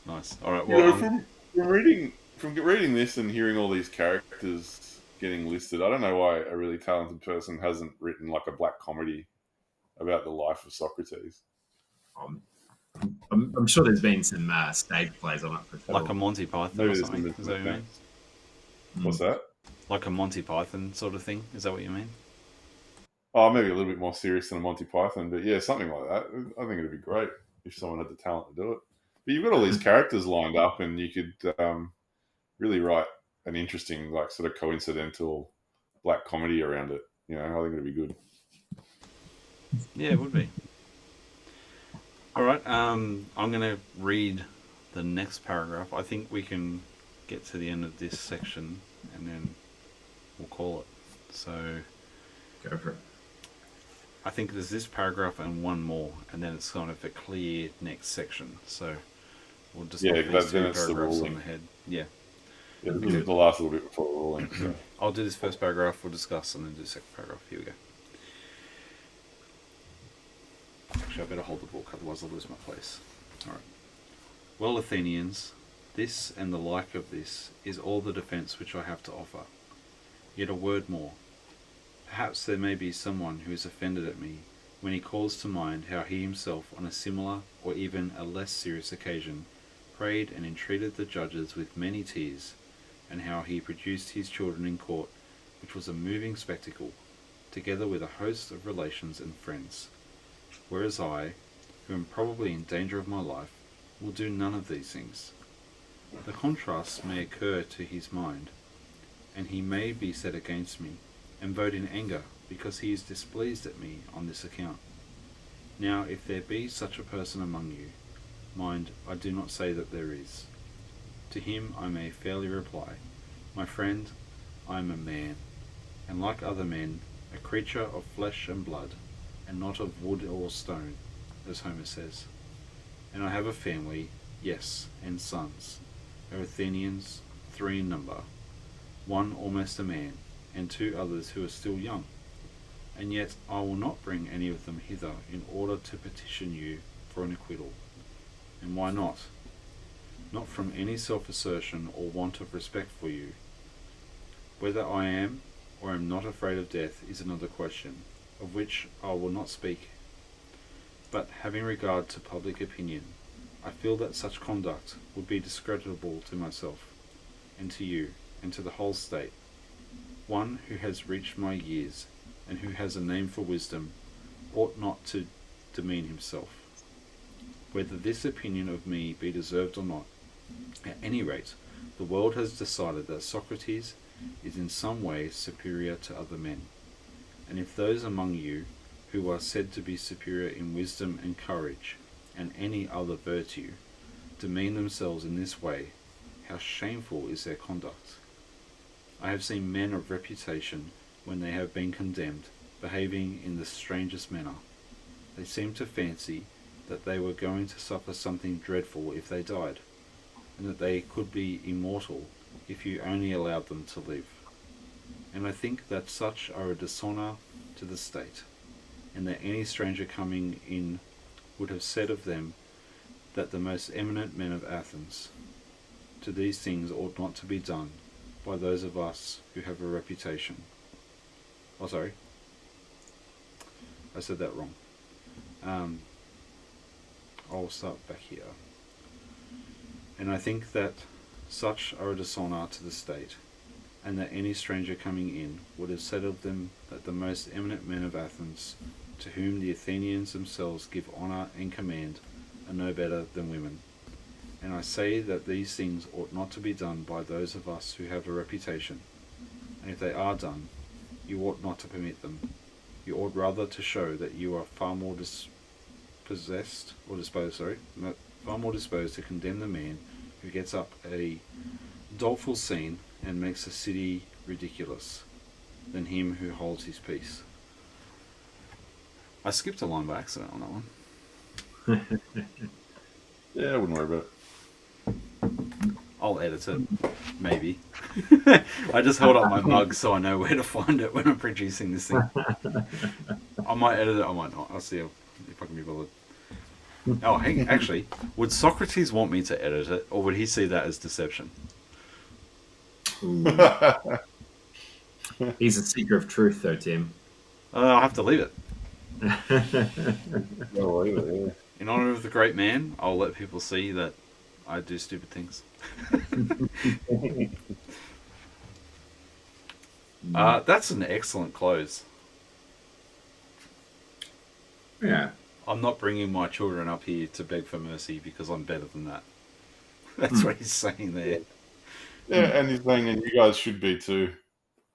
Nice. All right. Well, from reading this and hearing all these characters getting listed, I don't know why a really talented person hasn't written like a black comedy about the life of Socrates. I'm sure there's been some stage plays on it for sure. Like a Monty Python or something. Is that what you mean? What's that? Like a Monty Python sort of thing. Is that what you mean? Oh, maybe a little bit more serious than a Monty Python, but yeah, something like that. I think it'd be great if someone had the talent to do it. But you've got all these characters lined up, and you could really write an interesting, like, sort of coincidental black comedy around it. You know, I think it'd be good. Yeah, it would be. All right, I'm going to read the next paragraph. I think we can get to the end of this section, and then we'll call it. So, go for it. I think there's this paragraph and one more, and then it's kind of a clear next section. So we'll just knock these 2 then paragraphs on the head. Yeah. Yeah, the last little bit before ruling. So. I'll do this first paragraph, we'll discuss, and then do the second paragraph. Here we go. Actually, I better hold the book, otherwise I'll lose my place. Alright. Well, Athenians, this and the like of this is all the defence which I have to offer. Yet a word more. Perhaps there may be someone who is offended at me when he calls to mind how he himself, on a similar or even a less serious occasion, prayed and entreated the judges with many tears, and how he produced his children in court, which was a moving spectacle, together with a host of relations and friends. Whereas I, who am probably in danger of my life, will do none of these things. The contrast may occur to his mind, and he may be set against me, and vote in anger, because he is displeased at me on this account. Now, if there be such a person among you, mind, I do not say that there is. To him I may fairly reply, my friend, I am a man, and like other men, a creature of flesh and blood, and not of wood or stone, as Homer says. And I have a family, yes, and sons, are Athenians, 3 in number, 1 almost a man, and 2 others who are still young. And yet I will not bring any of them hither in order to petition you for an acquittal. And why not? Not from any self-assertion or want of respect for you. Whether I am or am not afraid of death is another question, of which I will not speak. But having regard to public opinion, I feel that such conduct would be discreditable to myself, and to you, and to the whole state. One who has reached my years, and who has a name for wisdom, ought not to demean himself. Whether this opinion of me be deserved or not, at any rate, the world has decided that Socrates is in some way superior to other men. And if those among you who are said to be superior in wisdom and courage, and any other virtue, demean themselves in this way, how shameful is their conduct! I have seen men of reputation, when they have been condemned, behaving in the strangest manner. They seemed to fancy that they were going to suffer something dreadful if they died, and that they could be immortal if you only allowed them to live. And I think that such are a dishonour to the state, and that any stranger coming in would have said of them that the most eminent men of Athens to these things ought not to be done by those of us who have a reputation. Oh, sorry. I said that wrong. I'll start back here. And I think that such are a dishonour to the state, and that any stranger coming in would have settled them that the most eminent men of Athens, to whom the Athenians themselves give honour and command, are no better than women. And I say that these things ought not to be done by those of us who have a reputation, and if they are done, you ought not to permit them. You ought rather to show that you are far more disposed to condemn the man who gets up a doleful scene and makes the city ridiculous, than him who holds his peace. I skipped a line by accident on that one. Yeah, I wouldn't worry about it. I'll edit it, maybe. I just held up my mug so I know where to find it when I'm producing this thing. I might edit it, I might not. I'll see if I can be bothered. Oh, hey, actually, would Socrates want me to edit it, or would he see that as deception? He's a seeker of truth, though, Tim. I'll have to leave it. No, leave it, yeah. In honor of the great man, I'll let people see that I do stupid things. That's an excellent close. Yeah. I'm not bringing my children up here to beg for mercy because I'm better than that. That's what he's saying there. Yeah, and he's saying, and you guys should be too.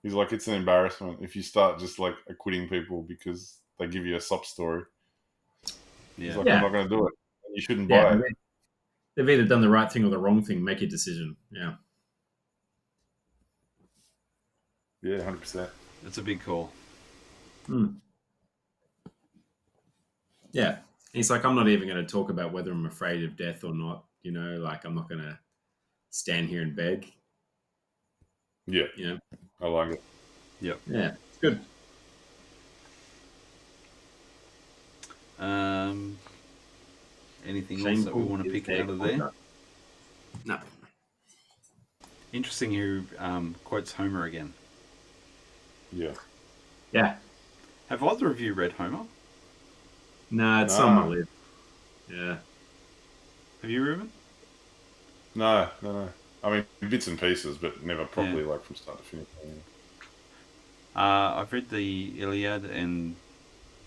He's like, it's an embarrassment if you start just like acquitting people because they give you a sob story. Yeah. He's like, I'm not going to do it. You shouldn't buy it. They've either done the right thing or the wrong thing. Make your decision. Yeah. Yeah, 100%. It's a big call. Yeah. He's like, I'm not even going to talk about whether I'm afraid of death or not. You know, like I'm not going to stand here and beg. Yeah. You know? I like it. Yep. Yeah. It's good. Anything else that we want to pick out of there? No. Interesting who quotes Homer again. Yeah. Yeah. Have either of you read Homer? No, it's on my list. Yeah. Have you, Ruben? No. I mean, bits and pieces, but never properly, like from start to finish. I've read the Iliad and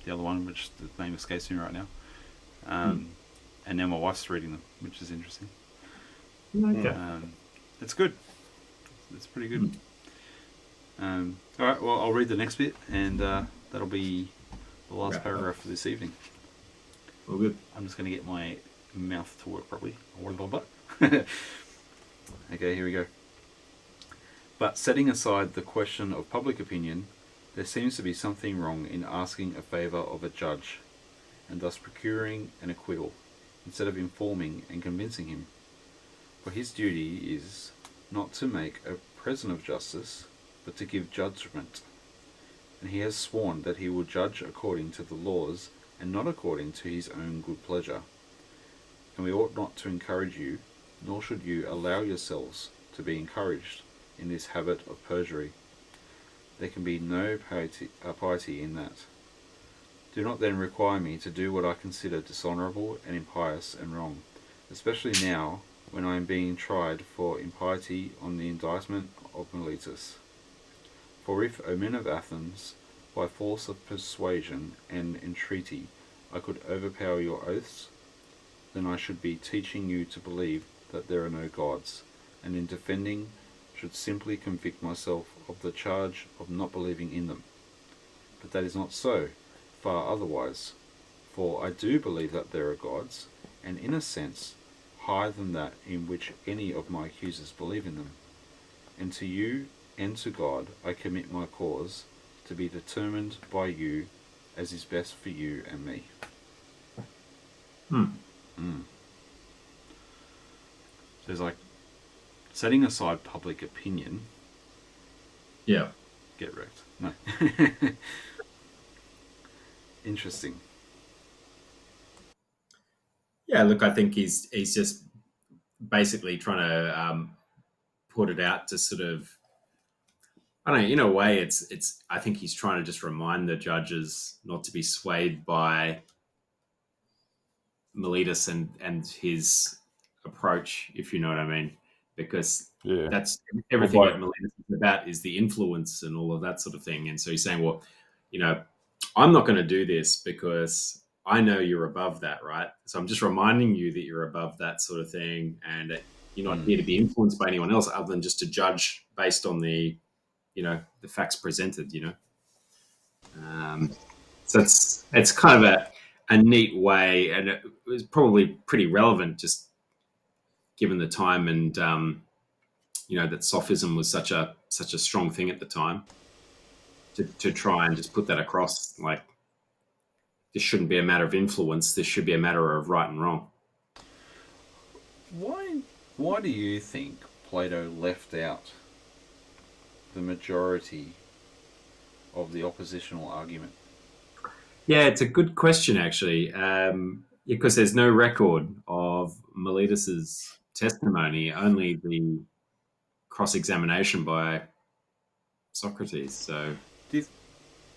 the other one, which the name escapes me right now. And now my wife's reading them, which is interesting. Okay. It's good. It's pretty good. All right, well, I'll read the next bit, and that'll be the last paragraph for this evening. All good. I'm just going to get my mouth to work properly. Okay, here we go. But setting aside the question of public opinion, there seems to be something wrong in asking a favour of a judge, and thus procuring an acquittal, instead of informing and convincing him. For his duty is not to make a present of justice, but to give judgment. And he has sworn that he will judge according to the laws, and not according to his own good pleasure. And we ought not to encourage you, nor should you allow yourselves to be encouraged in this habit of perjury. There can be no piety in that. Do not then require me to do what I consider dishonourable and impious and wrong, especially now when I am being tried for impiety on the indictment of Miletus. For if, O men of Athens, by force of persuasion and entreaty, I could overpower your oaths, then I should be teaching you to believe that there are no gods, and in defending should simply convict myself of the charge of not believing in them. But that is not so, far otherwise, for I do believe that there are gods, and in a sense higher than that in which any of my accusers believe in them. And to you and to God I commit my cause, to be determined by you as is best for you and me. So it's like setting aside public opinion. Yeah. Get wrecked. No. Interesting. Yeah, look, I think he's just basically trying to put it out to sort of, I don't know, in a way, it's. I think he's trying to just remind the judges not to be swayed by Miletus and his approach, if you know what I mean, because that's everything that Miletus is about is the influence and all of that sort of thing. And so he's saying, well, I'm not going to do this because I know you're above that, right? So I'm just reminding you that you're above that sort of thing, and you're not here to be influenced by anyone else other than just to judge based on the facts presented. So it's kind of a neat way, and it was probably pretty relevant just given the time and that sophism was such a strong thing at the time to try and just put that across, like, this shouldn't be a matter of influence, this should be a matter of right and wrong. Why do you think Plato left out the majority of the oppositional argument? Yeah, it's a good question, actually, because there's no record of Miletus's testimony, only the cross-examination by Socrates. So,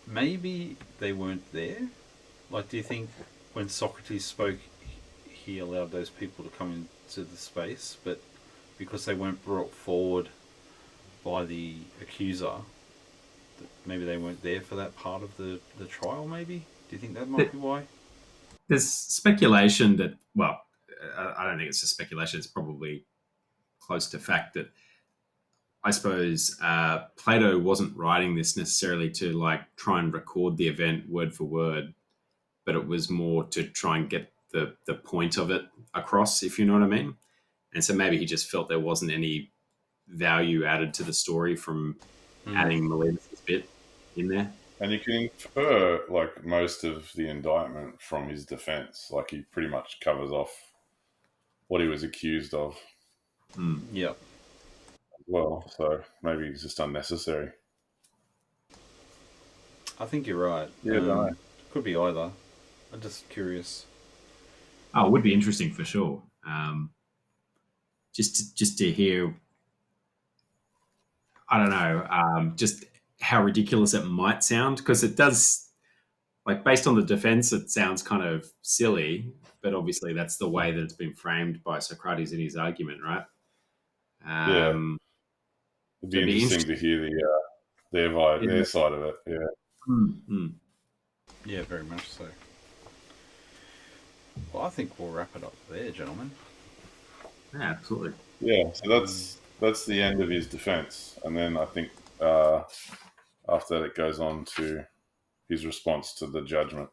maybe they weren't there? Like, do you think when Socrates spoke, he allowed those people to come into the space, but because they weren't brought forward by the accuser, maybe they weren't there for that part of the trial, maybe? Do you think that might be why? There's speculation that, well, I don't think it's a speculation, it's probably close to fact, that I suppose Plato wasn't writing this necessarily to try and record the event word for word, but it was more to try and get the point of it across, if you know what I mean. And so maybe he just felt there wasn't any value added to the story from adding Miletus' bit in there. And you can infer most of the indictment from his defense. He pretty much covers off what he was accused of. Yep. Well, so maybe it's just unnecessary. I think you're right. Yeah, could be either. I'm just curious. Oh, it would be interesting for sure. Just to hear, I don't know, just how ridiculous it might sound, because it does, based on the defense, it sounds kind of silly, but obviously that's the way that it's been framed by Socrates in his argument, right? It'd be interesting to hear their side of it. Yeah. Mm-hmm. Yeah, very much so. Well, I think we'll wrap it up there, gentlemen. Yeah, absolutely. Yeah, so that's the end of his defense, and then I think after that it goes on to his response to the judgment.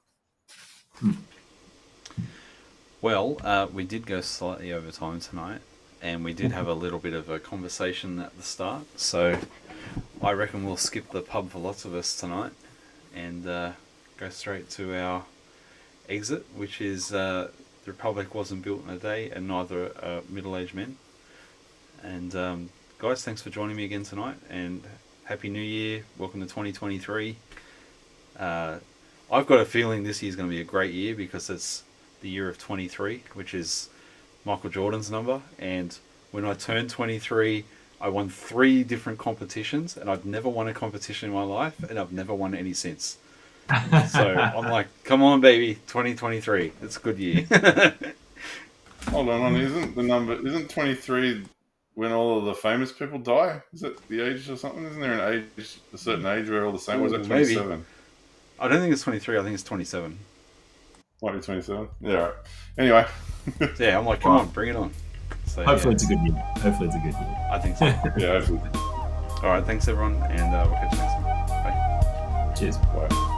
Well, we did go slightly over time tonight, and we did have a little bit of a conversation at the start, so I reckon we'll skip the pub for lots of us tonight and go straight to our exit, which is the Republic wasn't built in a day, and neither are middle-aged men. And guys, thanks for joining me again tonight, and Happy New Year. Welcome to 2023. I've got a feeling this year's going to be a great year because it's the year of 23, which is Michael Jordan's number. And when I turned 23, I won 3 different competitions, and I've never won a competition in my life, and I've never won any since. So I'm like, come on, baby, 2023. It's a good year. Hold on, isn't 23 when all of the famous people die? Is it the age or something? Isn't there a certain age where all the same? Or is it 27? Maybe. I don't think it's 23. I think it's 27. Might be 27. Yeah, right. Anyway. Yeah, I'm like, come on, bring it on. So, hopefully it's a good year. Hopefully it's a good year. I think so. Yeah, hopefully. All right, thanks everyone, and we'll catch you next time. Bye. Cheers. Bye.